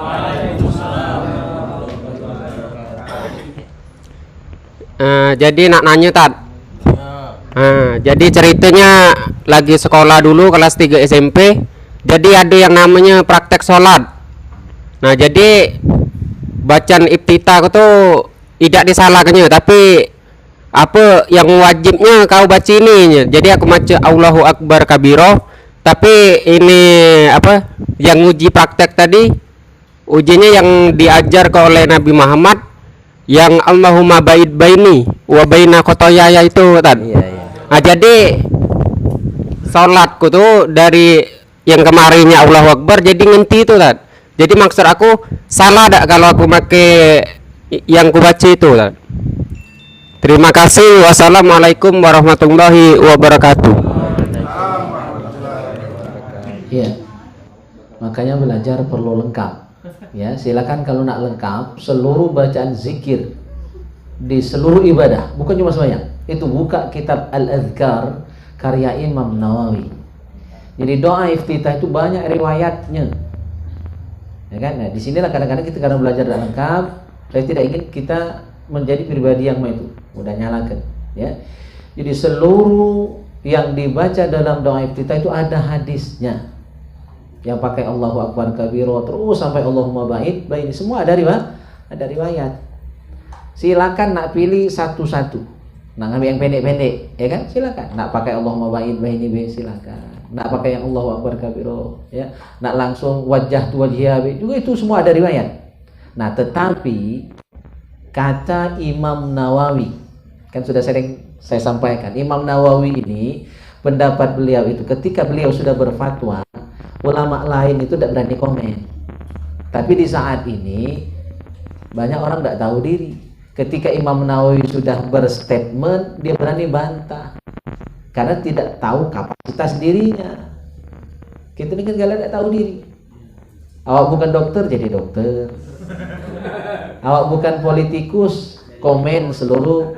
Jadi nak nanya Tad. Jadi ceritanya lagi sekolah dulu kelas 3 SMP. Jadi ada yang namanya praktek sholat. Nah, jadi bacaan iftitah itu tidak disalahkannya, tapi apa yang wajibnya kau baca ini. Jadi aku baca Allahu Akbar kabiro, tapi ini apa yang uji praktek tadi, ujinya yang diajar oleh Nabi Muhammad, yang Allahumma ba'id baini wa baina khotoyaya itu tadi. Nah, jadi sholatku tuh dari yang kemarinnya Allahu Akbar jadi ngenti itu Tad. Jadi maksud aku salah tak kalau aku pakai yang ku baca itu Tad. Terima kasih. Wassalamualaikum warahmatullahi wabarakatuh. Iya. Makanya belajar perlu lengkap. Ya, silakan kalau nak lengkap seluruh bacaan zikir di seluruh ibadah, bukan cuma sembahyang. Itu buka kitab Al-Adhkar karya Imam Nawawi. Jadi doa iftitah itu banyak riwayatnya. Ya kan? Nah, disinilah kadang-kadang kita karena belajar tidak lengkap, saya tidak ingin kita menjadi pribadi yang itu mudah nyalakan, ya. Jadi seluruh yang dibaca dalam doa iftitah itu ada hadisnya. Yang pakai Allahu Akbar kabiro terus sampai Allahumma ba'id baini, semua ada riwayat. Silakan nak pilih satu-satu. Nak ngambil yang pendek-pendek, ya kan? Silakan. Nak pakai Allahumma ba'id baini silakan. Nak pakai yang Allahu Akbar kabiro, ya. Nak langsung wajah tu wajhiya juga itu semua ada riwayat. Nah, tetapi kata Imam Nawawi, kan sudah sering saya sampaikan, Imam Nawawi ini pendapat beliau itu ketika beliau sudah berfatwa, ulama lain itu tidak berani komen. Tapi di saat ini banyak orang tidak tahu diri. Ketika Imam Nawawi sudah berstatement, dia berani bantah karena tidak tahu kapasitas dirinya. Kita ini kan kalian tidak tahu diri. Awak bukan dokter jadi dokter. Awak bukan politikus komen seluruh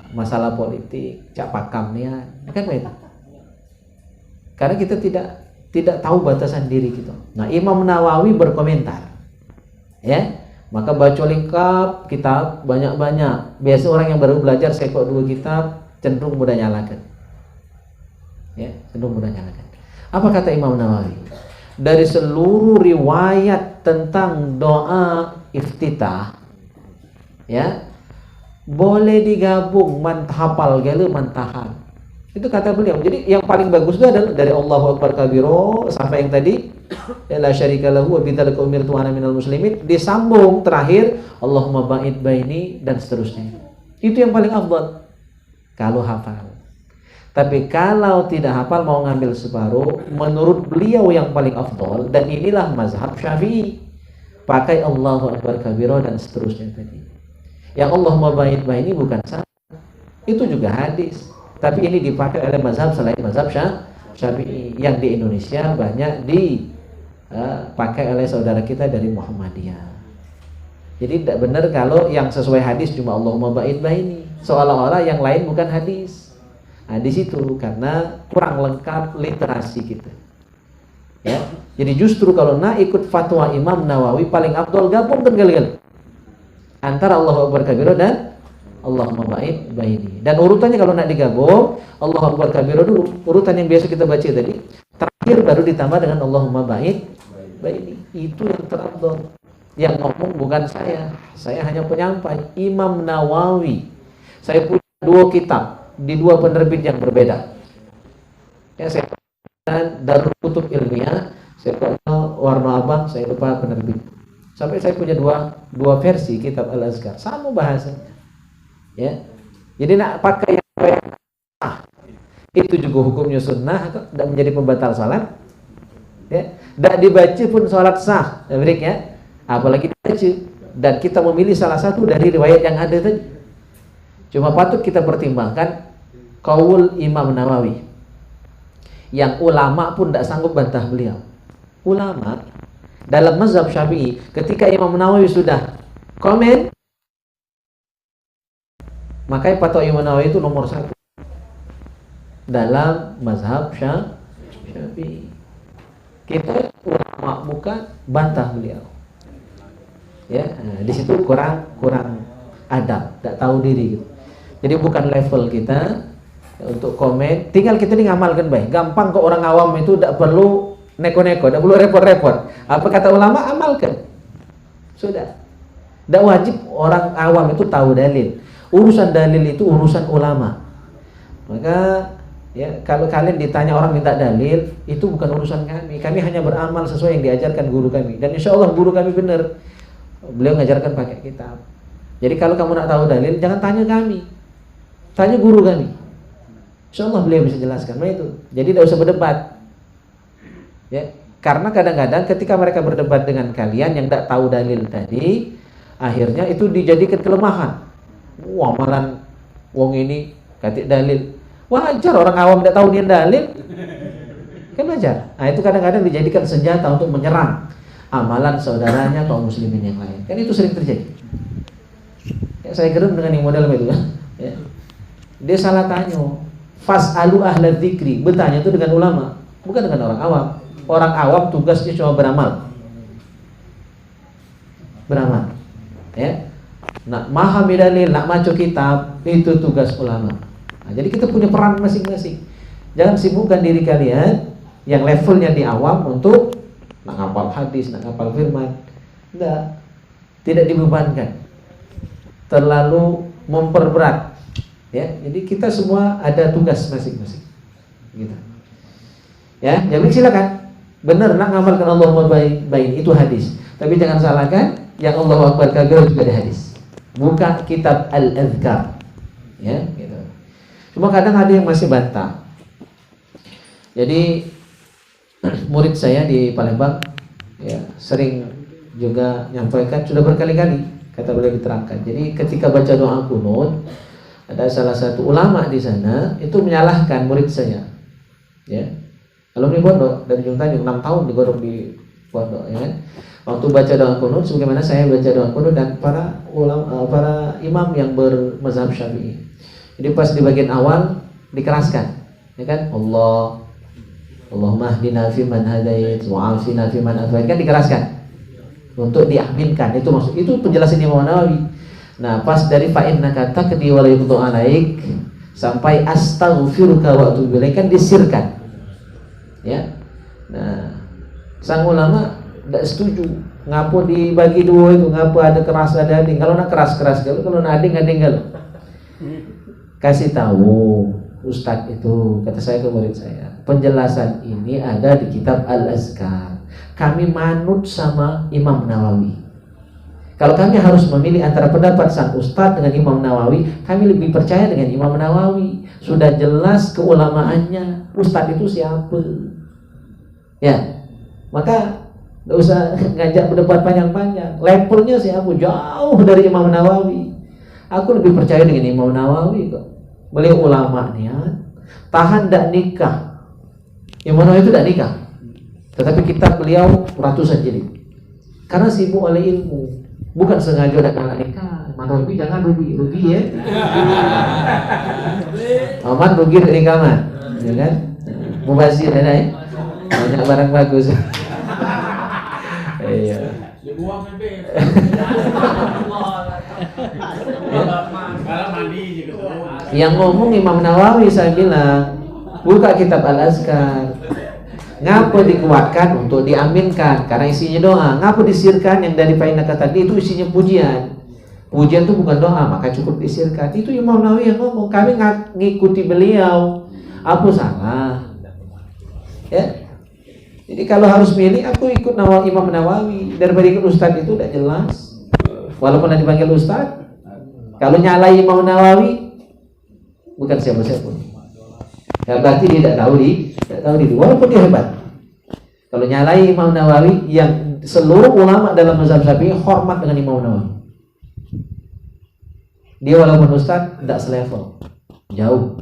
masalah politik, cak pakamnya, kan begitu. Karena kita tidak tahu batasan diri kita. Nah, Imam Nawawi berkomentar, ya, maka baca lengkap kitab banyak-banyak. Biasa orang yang baru belajar sekok 2 kitab cenderung mudah nyalakan, ya, cenderung mudah nyalakan. Apa kata Imam Nawawi? Dari seluruh riwayat tentang doa iftitah, ya, boleh digabung mantahapal gale mantahan. Itu kata beliau. Jadi yang paling bagus itu adalah dari Allahu Akbar kabiro sampai yang tadi la syarika lahu wa bidzalika umirtu ana minal muslimin, disambung terakhir Allahumma ba'id baini dan seterusnya. Itu yang paling afdal kalau hafal. Tapi kalau tidak hafal mau ngambil separuh, menurut beliau yang paling afdal, dan inilah mazhab Syafi'i, pakai Allahu Akbar kabiro dan seterusnya tadi. Yang Allahumma ba'id baini bukan sah, itu juga hadis, tapi ini dipakai oleh mazhab selain mazhab Syafi'i yang di Indonesia banyak dipakai oleh saudara kita dari Muhammadiyah. Jadi tidak benar kalau yang sesuai hadis cuma Allahumma ba'id baini, seolah-olah yang lain bukan hadis. Nah, di situ karena kurang lengkap literasi kita. Ya. Jadi justru kalau nak ikut fatwa Imam Nawawi paling afdal gabungkan kali-kali antara Allahu Akbar kabiro dan Allahumma ba'id baini. Dan urutannya kalau nak digabung, Allahu Akbar kabiro dulu, urutan yang biasa kita baca tadi, terakhir baru ditambah dengan Allahumma ba'id baini. Itu yang terafdal. Yang ngomong bukan saya hanya penyampai, Imam Nawawi. Saya punya 2 kitab di 2 penerbit yang berbeda. Ya, saya dan Darul Kutub Ilmiah, saya kenal warna abang, saya lupa penerbit. Sampai saya punya dua versi kitab Al-Azkar, sama bahasanya. Ya. Jadi nak pakai yang itu juga hukumnya sunnah, tidak menjadi pembatal salat. Ya. Tidak dibaca pun salat sah, ya. Apalagi dibaca. Dan kita memilih salah satu dari riwayat yang ada tadi. Cuma patut kita pertimbangkan qaul Imam Nawawi yang ulama pun tidak sanggup bantah beliau. Ulama dalam mazhab Syafi'i ketika Imam Nawawi sudah komen, maka fatwa Imam Nawawi itu nomor 1 dalam mazhab Syafi'i. Kita ulama bukan bantah beliau. Ya, nah, di situ kurang adab, tidak tahu diri gitu. Jadi bukan level kita untuk komen. Tinggal kita ini ngamalkan baik. Gampang kok orang awam itu tidak perlu neko-neko, tidak perlu repot-repot. Apa kata ulama, amalkan. Sudah. Tidak wajib orang awam itu tahu dalil. Urusan dalil itu urusan ulama. Maka ya, kalau kalian ditanya orang minta dalil, itu bukan urusan kami. Kami hanya beramal sesuai yang diajarkan guru kami. Dan insya Allah guru kami benar. Beliau mengajarkan pakai kitab. Jadi kalau kamu nak tahu dalil, jangan tanya kami, tanya guru kami. Insya Allah beliau bisa jelaskan. Nah itu. Jadi tidak usah berdebat. Ya, karena kadang-kadang ketika mereka berdebat dengan kalian yang tidak tahu dalil tadi, akhirnya itu dijadikan kelemahan. Wah, malah wong ini katik dalil. Wajar orang awam tidak tahu dia dalil. Kan wajar. Nah itu kadang-kadang dijadikan senjata untuk menyerang amalan saudaranya kaum muslimin yang lain. Kan itu sering terjadi. Ya, saya gerem dengan yang model itu. Ya. Dia salah tanya. Fas'alu ahla dzikri. Bertanya itu dengan ulama, bukan dengan orang awam. Orang awam tugasnya cuma beramal. beramal. Ya. Nak memahami dalil, nak baca kitab, itu tugas ulama. Nah, jadi kita punya peran masing-masing. Jangan sibukkan diri kalian yang levelnya di awam untuk nak ngapal hadis, nak ngapal firman. Tidak dibebankan. Terlalu memperberat. Ya, jadi kita semua ada tugas masing-masing. Gitu. Ya, jadi silakan. Benar nak ngamalkan Allahumma bain itu hadis. Tapi jangan salahkan yang Allahu Akbar kabir juga ada hadis. Buka kitab Al-Adhkar. Ya, gitu. Cuma kadang ada yang masih bantah. Jadi murid saya di Palembang ya sering juga nyampaikan, sudah berkali-kali kata beliau diterangkan. Jadi ketika baca doa kunut, ada salah satu ulama di sana itu menyalahkan murid saya. Ya. Alumni pondok dari Ujung Tanjung 6 tahun digodok di pondok ya. Waktu baca doa kunut sebagaimana saya baca doa kunut dan para ulama, para imam yang bermazhab Syafi'i. Jadi pas di bagian awal dikeraskan, ya kan? Allahumma hdina fi man hadait wa afina fi man afait, kan dikeraskan untuk diaminkan. Itu maksud, itu penjelasan Imam Nawawi. Nah, pas dari fa innaka taqdi wa la yuqda alaik sampai astaghfiruka wa atubu ilaik kan disirkan. Ya. Nah, sang ulama tidak setuju. Ngapo dibagi dua itu, ngapo ada keras ada ading. Kalau nak keras kalau nak ading kalau. Kasih tahu Ustadz itu, kata saya ke murid saya, penjelasan ini ada di kitab Al-Azkar. Kami manut sama Imam Nawawi. Kalau kami harus memilih antara pendapat sang Ustadz dengan Imam Nawawi, kami lebih percaya dengan Imam Nawawi. Sudah jelas keulamaannya. Ustadz itu siapa? Ya, maka tidak usah ngajak berdebat panjang-panjang. Levelnya siapa? Jauh dari Imam Nawawi. Aku lebih percaya dengan Imam Nawawi kok. Beliau ulama niat, tahan tak nikah. Imam Nawawi itu tak nikah, tetapi kitab beliau ratusan jilid. Karena sibuk oleh ilmu, bukan sengaja tak nikah. Imam Nawawi jangan rugi ya. Aman rugi dari kamar, ya kan? Mubazir ada ya, banyak barang bagus. Iya. Yang ngomong Imam Nawawi, saya bilang buka kitab Al-Azkar. Ngapa dikuatkan untuk diaminkan? Karena isinya doa. Ngapa disirkan yang dari Fainaka tadi itu isinya pujian. Pujian itu bukan doa, maka cukup disirkan. Itu Imam Nawawi yang ngomong. Kami ngikuti beliau. Apa salah? Ya. Jadi kalau harus milih, aku ikut Imam Nawawi daripada ikut Ustadz itu tidak jelas. Walaupun ada dipanggil Ustadz, kalau nyalai Imam Nawawi bukan siapa-siapa. Ya, berarti dia tidak tahu diri, walaupun dia hebat. Kalau nyalai Imam Nawawi, yang seluruh ulama dalam mazhab Syafi'i hormat dengan Imam Nawawi. Dia walaupun Ustadz tidak selevel, jauh.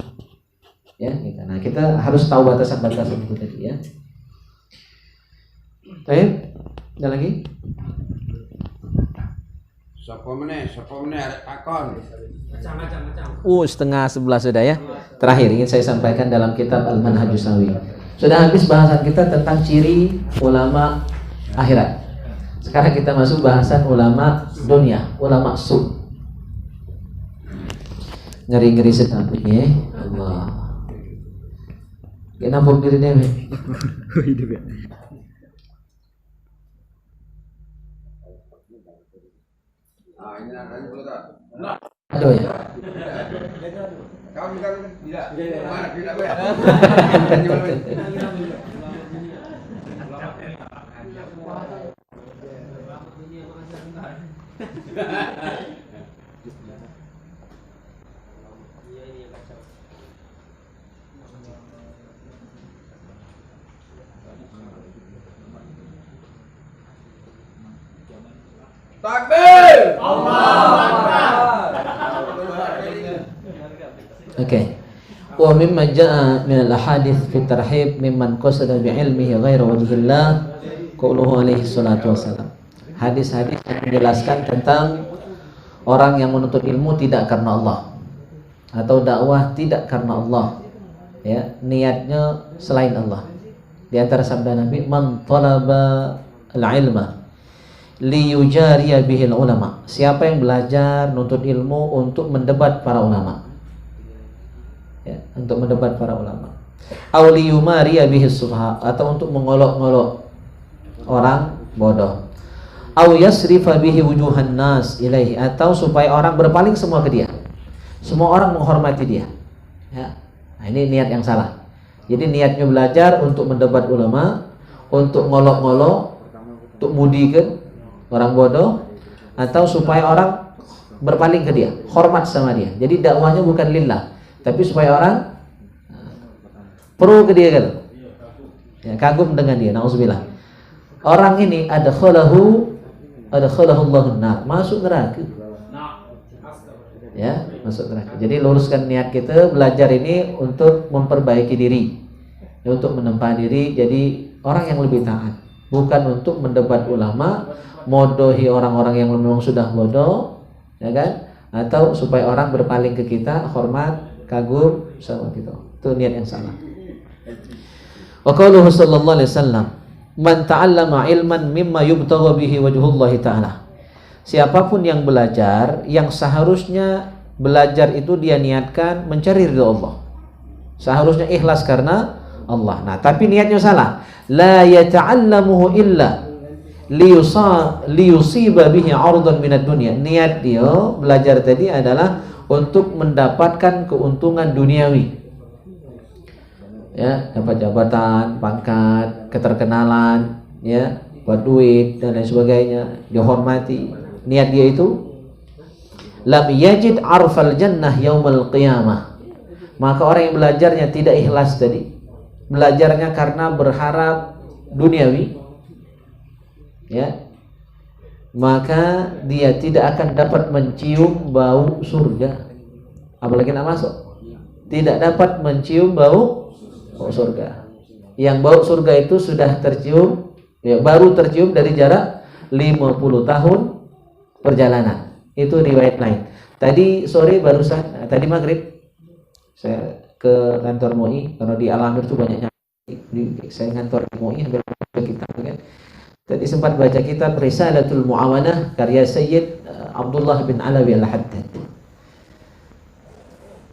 Ya, gitu. Nah kita harus tahu batasan-batasan itu tadi ya. Baik, ada lagi? Siapa meneh ada takon. Setengah 11 sudah ya. Terakhir ingin saya sampaikan dalam kitab Al-Manhajus Sawi. Sudah habis bahasan kita tentang ciri ulama akhirat. Sekarang kita masuk bahasan ulama dunia, ulama su. Ngeri-ngeri sedap ya. Allah. Kenapa diri deh? Aduh ya. Takbir! Allahu Akbar! Oke. Wa mimma jaa min al-ahadits fi tarhib mimman qasada bi ilmihi ghairu wajhillah qauluhu alaihi salatu wassalam. Hadis-hadis yang menjelaskan tentang orang yang menuntut ilmu tidak karena Allah atau dakwah tidak karena Allah, ya, niatnya selain Allah. Di antara sabda Nabi, man talaba al-ilma liyujariya bihil ulama. Siapa yang belajar nuntut ilmu untuk mendebat para ulama. Ya, untuk mendebat para ulama. Aw liyumariya bihis sufha, atau untuk mengolok-ngolok orang bodoh. Aw yasrifa bihi wujuhan nas ilaihi, atau supaya orang berpaling semua ke dia. Semua orang menghormati dia. Ya. Nah, ini niat yang salah. Jadi niatnya belajar untuk mendebat ulama, untuk ngolok-ngolok, untuk mudikan orang bodoh, atau supaya orang berpaling ke dia, hormat sama dia. Jadi dakwahnya bukan lillah, tapi supaya orang pro ke dia kan, ya, kagum dengan dia. Nauzubillah. Orang ini adkhalahu Allahun nar, masuk neraka. Ya, masuk neraka. Jadi luruskan niat kita belajar ini untuk memperbaiki diri, untuk menempa diri jadi orang yang lebih taat, bukan untuk mendebat ulama, modohi orang-orang yang memang sudah bodoh, ya kan? Atau supaya orang berpaling ke kita, hormat, kagum sama kita. Itu niat yang salah. Wa qauluhu sallallahu alaihi wasallam, man ta'allama ilman mimma yubtagha bihi wajhullah ta'ala. Siapapun yang belajar, yang seharusnya belajar itu dia niatkan mencari ridha Allah. Seharusnya ikhlas karena Allah. Nah, tapi niatnya salah. La yata'allamuhu illa liyusiba bihi 'ardan minad dunya. Niat dia belajar tadi adalah untuk mendapatkan keuntungan duniawi. Ya, dapat jabatan, pangkat, keterkenalan, ya, buat duit dan lain sebagainya, dihormati. Niat dia itu lam yajid arfal jannah yaumal qiyamah. Maka orang yang belajarnya tidak ikhlas tadi, belajarnya karena berharap duniawi, ya, maka dia tidak akan dapat mencium bau surga, apalagi nak masuk. Tidak dapat mencium bau surga. Yang bau surga itu sudah tercium, ya, baru tercium dari jarak 50 tahun perjalanan. Itu riwayat lain. Tadi sore barusan, tadi maghrib saya ke kantor MUI, karena di Al-Amir itu banyaknya. Saya kantor di MUI hampir kitab kan. Tadi sempat baca kitab Risalatul Muawanah karya Sayyid Abdullah bin Alawi Al-Haddad.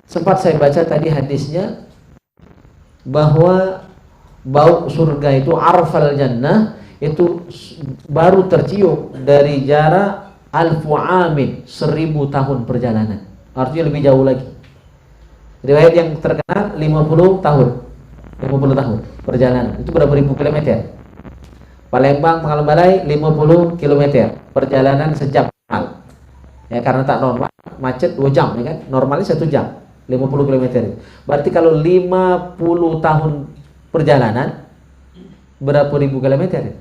Sempat saya baca tadi hadisnya bahwa bau surga itu arfal jannah itu baru tercium dari jarak alfu amin, 1000 tahun perjalanan. Artinya lebih jauh lagi. Riwayat yang terkenal 50 tahun. 50 tahun perjalanan. Itu berapa ribu kilometer? Palembang Pangkalbalai 50 kilometer. Perjalanan sejam. Ya, karena tak normal, macet 2 jam, ya kan? Normalnya 1 jam. 50 kilometer. Berarti kalau 50 tahun perjalanan berapa ribu kilometer?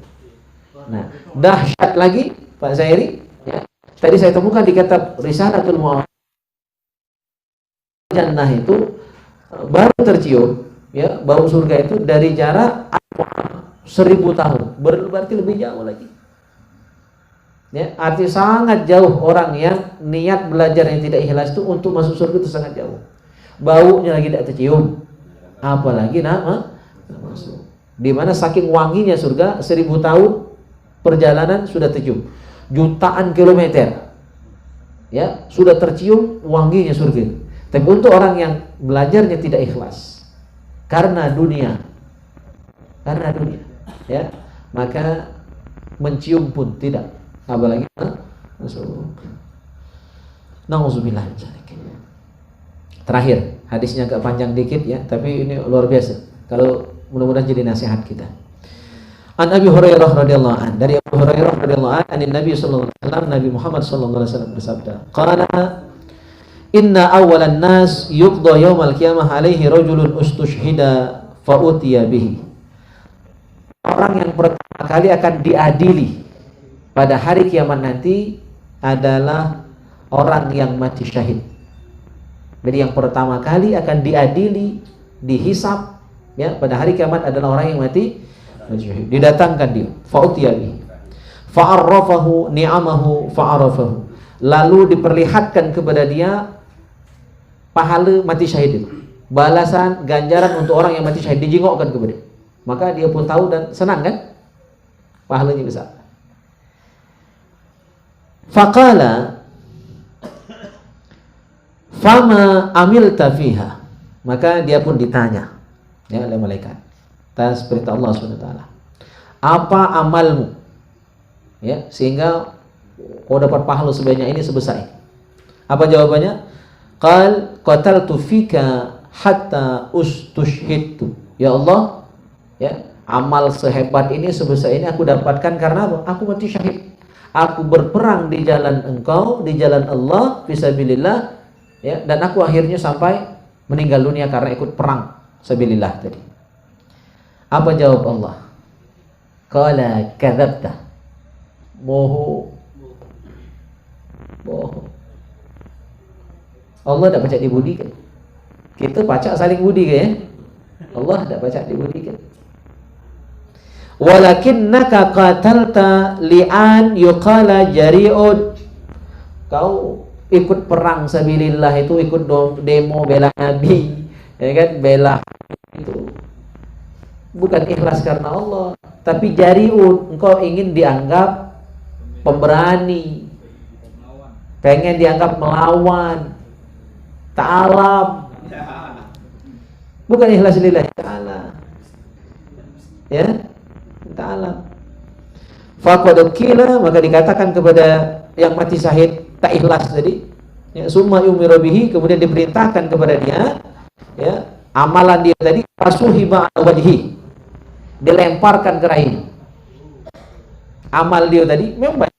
Nah, dahsyat lagi Pak Zairi, ya. Tadi saya temukan di kitab Risalatul Muawanah, jannah itu baru tercium, ya, bau surga itu dari jarak 1000 tahun. Berarti lebih jauh lagi. Ya, arti sangat jauh orang yang niat belajar yang tidak ikhlas itu untuk masuk surga itu sangat jauh. Baunya lagi tidak tercium, apalagi nama masuk. Dimana saking wanginya surga, 1000 tahun perjalanan sudah tercium, jutaan kilometer, ya, sudah tercium wanginya surga. Tapi untuk orang yang belajarnya tidak ikhlas karena dunia, ya, maka mencium pun tidak, apalagi masuk. Nauzubillah. Terakhir, hadisnya agak panjang dikit, ya, tapi ini luar biasa. Kalau mudah-mudahan jadi nasihat kita. An Abi Hurairah radhiyallahu an, dari Abu Hurairah radhiyallahu an, Nabi sallallahu alaihi wasallam, Nabi Muhammad sallallahu alaihi wasallam bersabda, qala inna awwalan nas yuqda yaumal qiyamah alaihi rajulun ustushhida fa utiya bihi. Orang yang pertama kali akan diadili pada hari kiamat nanti adalah orang yang mati syahid. Jadi yang pertama kali akan diadili, dihisab, ya, pada hari kiamat adalah orang yang mati syahid. Didatangkan dia, fa'utiya bihi, fa'arrafahu ni'amahu fa'arafahu. Lalu diperlihatkan kepada dia pahala mati syahid itu, balasan ganjaran untuk orang yang mati syahid, dijingokkan kepada dia. Maka dia pun tahu dan senang kan, pahalanya besar. Faqala fama amilta fiha. Maka dia pun ditanya ya oleh malaikat atas perintah Allah SWT. Apa amalmu? Ya, sehingga kau dapat pahala sebanyak ini, sebesar ini. Apa jawabannya? Qal qataltu fika hatta ustushhidtu. Ya Allah, ya, amal sehebat ini, sebesar ini aku dapatkan karena apa? Aku mati syahid. Aku berperang di jalan Engkau, di jalan Allah, fisabilillah, ya, dan aku akhirnya sampai meninggal dunia karena ikut perang sabilillah tadi. Apa jawab Allah? Qala kadzabta. Bohong. Bohong. Allah tak pacak dibudikan. Kita pacak saling budi ke ya? Allah tak pacak dibudikan. Walakinnaka qatalta li'an yuqala jari'un. Kau ikut perang sabilillah itu, ikut demo bela Nabi, ya kan, bela itu bukan ikhlas karena Allah, tapi jari'un, engkau ingin dianggap pemberani, pengen dianggap melawan ta'alam, bukan ikhlas lillahi ta'ala, ya, ta'alam. Faqad qila, maka dikatakan kepada yang mati syahid tak ikhlas tadi, ya, summa umira bihi, kemudian diperintahkan kepada dia, ya, amalan dia tadi fasuhiba ala wajhi, dilemparkan ke rahim. Amal dia tadi memang banyak.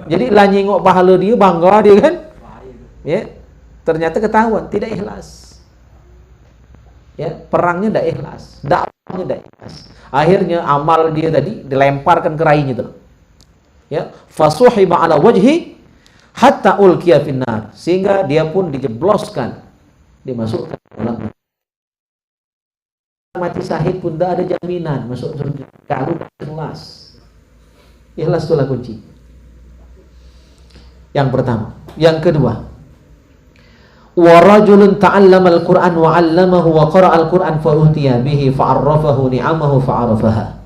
Jadi lah nyengok pahala dia, bangga dia kan, ya, ternyata ketahuan tidak ikhlas, ya, perangnya tidak ikhlas, dakwahnya tidak ikhlas. Akhirnya amal dia tadi dilemparkan ke rahim itu, ya, fasuhiba ala wajhi hatta ulqiya finnar, sehingga dia pun dijebloskan, dimasukkan dalam. Mati syahid pun tidak ada jaminan masuk surga kalau tidak ikhlas. Ikhlas itulah kunci. Yang pertama. Yang kedua, wa rajulun ta'allama al-Qur'an wa 'allamahu wa qara'a al-Qur'an fa utiya bihi fa 'arrafahu ni'amahu fa 'arafaha.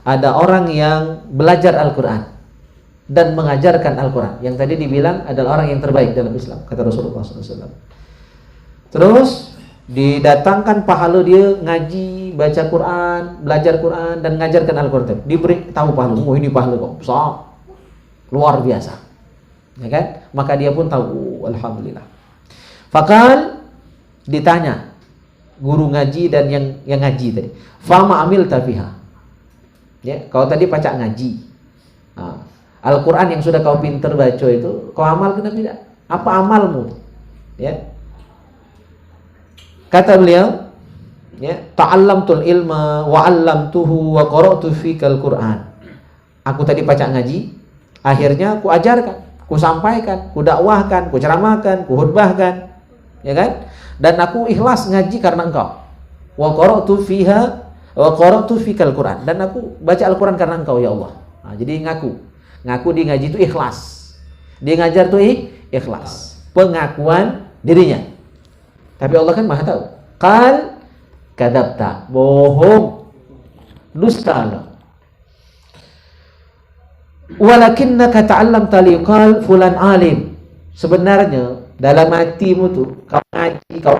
Ada orang yang belajar Al-Qur'an dan mengajarkan Al-Quran. Yang tadi dibilang adalah orang yang terbaik dalam Islam, kata Rasulullah SAW. Terus didatangkan pahala dia ngaji, baca Quran, belajar Quran, dan mengajarkan Al-Quran. Diberi tahu pahala, oh ini pahala kok besar, luar biasa, ya kan? Maka dia pun tahu, alhamdulillah. Fakal ditanya guru ngaji dan yang ngaji tadi, fama amil tafiha, ya, kau tadi pacak ngaji, Al-Quran yang sudah kau pinter baca itu kau amal kenapa tidak? Apa amalmu? Ya, kata beliau, ya, ta'allamtul ilma wa 'allamtuhu wa qara'tu fikal Qur'an. Aku tadi pacak ngaji, akhirnya ku ajarkan, ku sampaikan, ku dakwahkan, ku ceramahkan, ku khutbahkan, ya kan? Dan aku ikhlas ngaji karena engkau. Wa qara'tu fiha wa qara'tu fikal Qur'an, dan aku baca Al-Quran karena engkau ya Allah. Nah, jadi ngaku di ngaji itu ikhlas, dia ngajar itu ikhlas, pengakuan dirinya. Tapi Allah kan maha tahu. Qal kadzabta, bohong, dusta lo. Walakinnaka ta'allamta liqal fulan alim. Sebenarnya dalam hatimu tuh kau ngaji, kau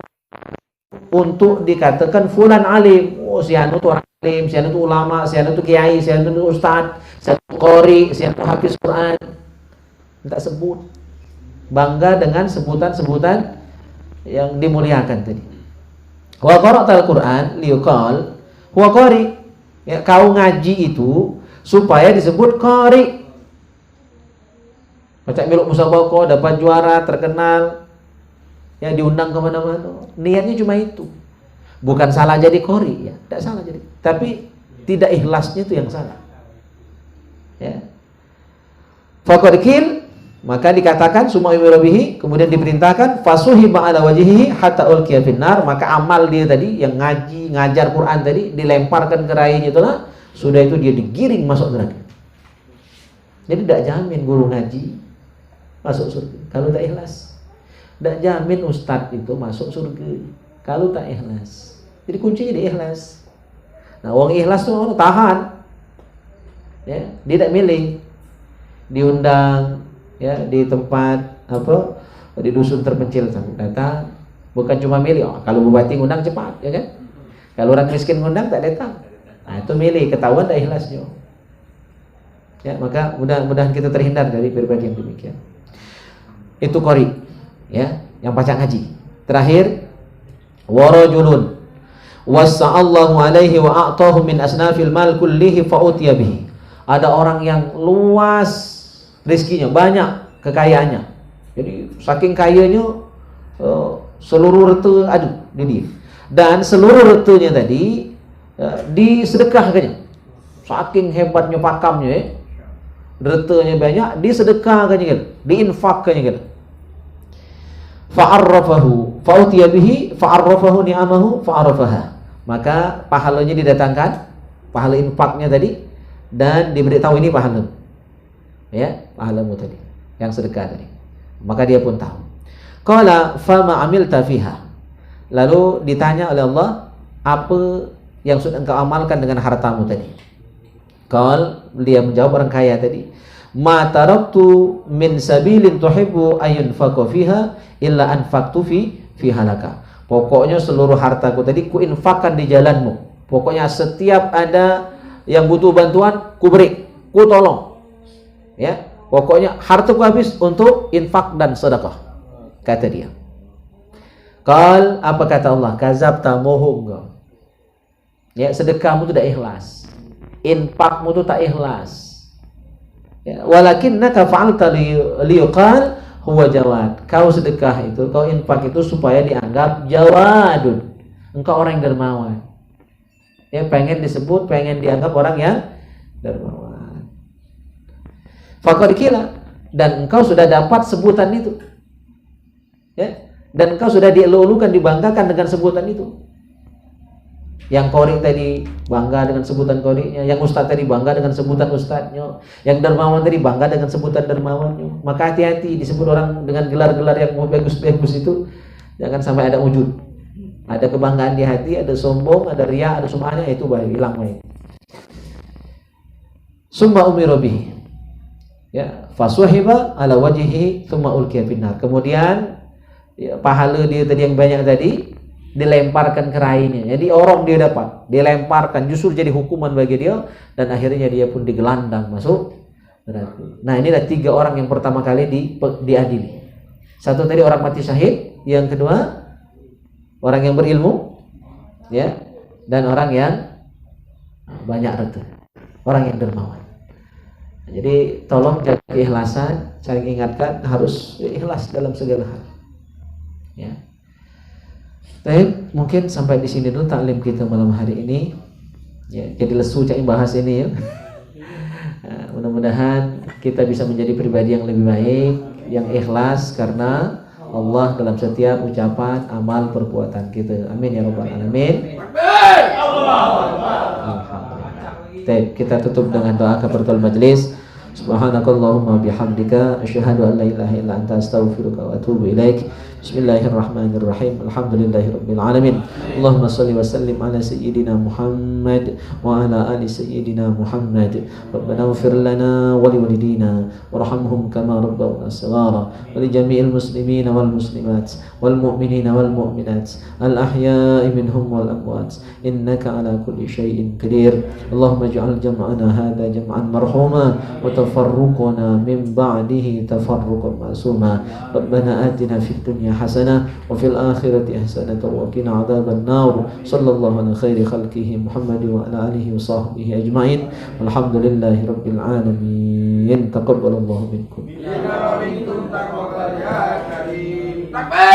untuk dikatakan fulan alim. Oh, si anu tuh orang alim, si anu tuh ulama, si anu tuh kiai, si anu tuh ustaz, si anu tuh qori, si anu tuh hafiz Quran. Tak sebut. Bangga dengan sebutan-sebutan yang dimuliakan tadi. Wa qara'tal Qur'an liqal huwa qari. Ya, kau ngaji itu supaya disebut qari. Macam miluk musabaqah, dapat juara, terkenal, ya, diundang kemana-mana. Niatnya cuma itu. Bukan salah jadi qari, ya, tidak salah jadi. Tapi tidak ikhlasnya itu yang salah. Ya. Faqad qil, maka dikatakan summa bihi, kemudian diperintahkan fasuhiba ala wajhihi hatta ulqiya finnar, maka amal dia tadi yang ngaji, ngajar Quran tadi dilemparkan ke rahimnya itulah, sudah itu dia digiring masuk neraka. Jadi tidak jamin guru ngaji masuk surga kalau tak ikhlas. Tidak jamin ustadz itu masuk surga kalau tak ikhlas. Jadi kuncinya di ikhlas. Nah, orang ikhlas tuh orang tahan. Ya, dia tidak milih. Diundang ya di tempat apa? Di dusun terpencil datang, bukan cuma milih. Oh, kalau bupati ngundang cepat, ya kan? Kalau orang miskin ngundang tak datang. Nah, itu milih, ketahuan dah ikhlasnya. Ya, maka mudah-mudahan kita terhindar dari pribadi yang demikian. Itu qari, ya, yang baca ngaji. Terakhir, warajulun wasa'allahu alaihi wa a'tahu min asnafil mal kullihi fa'utiya bihi. Ada orang yang luas rezekinya, banyak kekayaannya. Jadi saking kayanya seluruh rete ada di dia. Dan seluruh retenya tadi disedekahkannya. Saking hebatnya pakamnya, retenya banyak, disedekahkannya kan, diinfakkannya kan. Fa'arrafahu fa'utiya bihi fa'arrafahu ni'amahu fa'arrafaha. Maka pahalanya didatangkan, pahala infaknya tadi, dan diberitahu ini pahala. Ya, pahalamu tadi, yang sedekah tadi. Maka dia pun tahu. Qala fama amilta fiha. Lalu ditanya oleh Allah, apa yang sudah engkau amalkan dengan hartamu tadi? Qal, dia menjawab orang kaya tadi, ma taraktu min sabilin tuhibbu ayunfaqa fiha illa anfaqtu fi halaka. Pokoknya seluruh hartaku tadi ku infakkan di jalanmu. Pokoknya setiap ada yang butuh bantuan, ku beri, ku tolong. Ya, pokoknya hartaku habis untuk infak dan sedekah, kata dia. Qal, apa kata Allah? Kazabta, bohong kau. Ya, sedekahmu tu tak ikhlas, infakmu tu tak ikhlas. Ya, walakinnaka fa'alta liyuqal huwa jawad. Kau sedekah itu, kau infak itu supaya dianggap jawadun. Engkau orang yang dermawan. Ya, pengen disebut, pengen dianggap orang yang dermawan. Faqad qila, dan engkau sudah dapat sebutan itu. Ya, dan engkau sudah dielulukan, dibanggakan dengan sebutan itu. Yang qori tadi bangga dengan sebutan qorinya, yang ustaz tadi bangga dengan sebutan ustaznya, yang dermawan tadi bangga dengan sebutan dermawannya. Maka hati-hati disebut orang dengan gelar-gelar yang bagus-bagus itu, jangan sampai ada wujud. Ada kebanggaan di hati, ada sombong, ada riya, ada sum'ahnya, itu baru hilang baik. Summa umiru bihi. Ya, fasuhiba ala wajhihi thumma ulqiya finnar. Kemudian ya, pahala dia tadi yang banyak tadi dilemparkan ke rainnya. Jadi orang dia dapat, dilemparkan, justru jadi hukuman bagi dia, dan akhirnya dia pun digelandang masuk neraka. Nah, inilah 3 orang yang pertama kali diadili. Satu tadi orang mati syahid, yang kedua orang yang berilmu, ya, dan orang yang banyak harta, orang yang dermawan. Jadi tolong jaga keikhlasan, saling ingatkan harus ikhlas dalam segala hal. Ya. Baik, mungkin sampai di sini dulu taklim kita malam hari ini. Ya, jadi lesu cak bahas ini ya. Nah, mudah-mudahan kita bisa menjadi pribadi yang lebih baik, yang ikhlas karena Allah dalam setiap ucapan, amal, perbuatan kita. Amin ya rabbal alamin. Baik, kita tutup dengan doa kafaratul majlis. Subhanakallahumma bihamdika asyhadu an la ilaha illa anta astaghfiruka wa atubu ilaik. Bismillahirrahmanirrahim. Alhamdulillahirabbil alamin. Allahumma shalli wa sallim ala sayyidina Muhammad wa ala ali sayyidina Muhammad. Rabbana ighfir lana wa liwalidina warhamhum kama rabbawna shighara wa li jami'il muslimin wal muslimat wal mu'minin wal mu'minat al ahya'i minhum wal amwat innaka ala kulli syai'in qadir. Allahumma ij'al jam'ana hadha jam'an marhuma wa tafarruqana min ba'dihi tafarruqan ma'suma. Rabbana atina fid dunya hasanah wa fil akhirati hasanah wa qina adzaban nar. Sallallahu ala khairi khalqihi Muhammad wa ala alihi wa sahbihi ajma'in. Walhamdulillahi rabbil alamin. Taqabbalallahu minkum. Takbir.